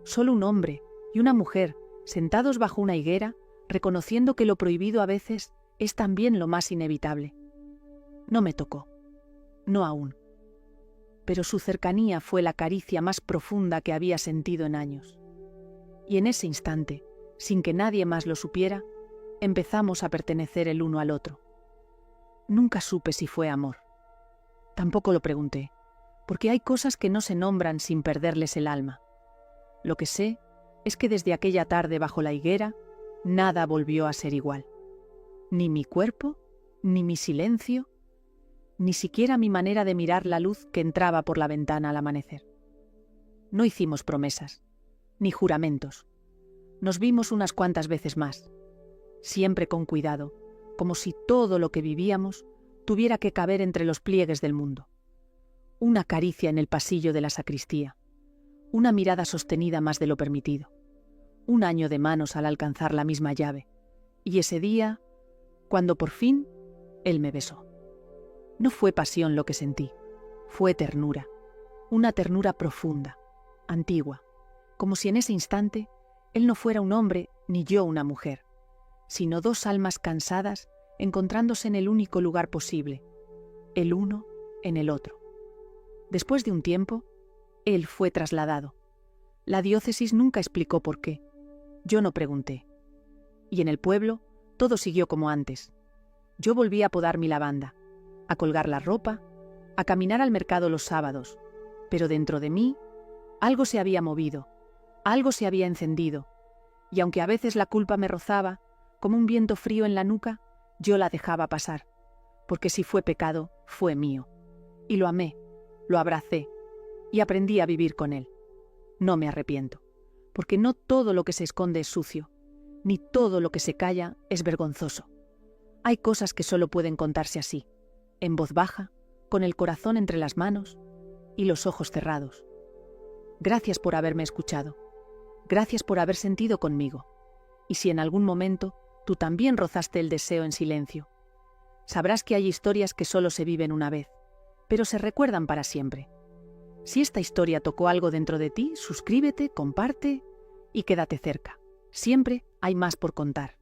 solo un hombre y una mujer sentados bajo una higuera, reconociendo que lo prohibido a veces es también lo más inevitable. No me tocó, no aún, pero su cercanía fue la caricia más profunda que había sentido en años. Y en ese instante, sin que nadie más lo supiera, empezamos a pertenecer el uno al otro. Nunca supe si fue amor. Tampoco lo pregunté, porque hay cosas que no se nombran sin perderles el alma. Lo que sé es que desde aquella tarde bajo la higuera, nada volvió a ser igual. Ni mi cuerpo, ni mi silencio, ni siquiera mi manera de mirar la luz que entraba por la ventana al amanecer. No hicimos promesas, ni juramentos. Nos vimos unas cuantas veces más, siempre con cuidado, como si todo lo que vivíamos tuviera que caber entre los pliegues del mundo. Una caricia en el pasillo de la sacristía, una mirada sostenida más de lo permitido, un año de manos al alcanzar la misma llave, y ese día, cuando por fin él me besó. No fue pasión lo que sentí, fue ternura, una ternura profunda, antigua, como si en ese instante él no fuera un hombre ni yo una mujer, sino dos almas cansadas encontrándose en el único lugar posible, el uno en el otro. Después de un tiempo, él fue trasladado. La diócesis nunca explicó por qué. Yo no pregunté. Y en el pueblo todo siguió como antes. Yo volví a podar mi lavanda, a colgar la ropa, a caminar al mercado los sábados, pero dentro de mí algo se había movido, algo se había encendido, y aunque a veces la culpa me rozaba, como un viento frío en la nuca, yo la dejaba pasar, porque si fue pecado, fue mío. Y lo amé, lo abracé, y aprendí a vivir con él. No me arrepiento, porque no todo lo que se esconde es sucio, ni todo lo que se calla es vergonzoso. Hay cosas que solo pueden contarse así, en voz baja, con el corazón entre las manos y los ojos cerrados. Gracias por haberme escuchado. Gracias por haber sentido conmigo. Y si en algún momento tú también rozaste el deseo en silencio, sabrás que hay historias que solo se viven una vez, pero se recuerdan para siempre. Si esta historia tocó algo dentro de ti, suscríbete, comparte y quédate cerca. Siempre hay más por contar.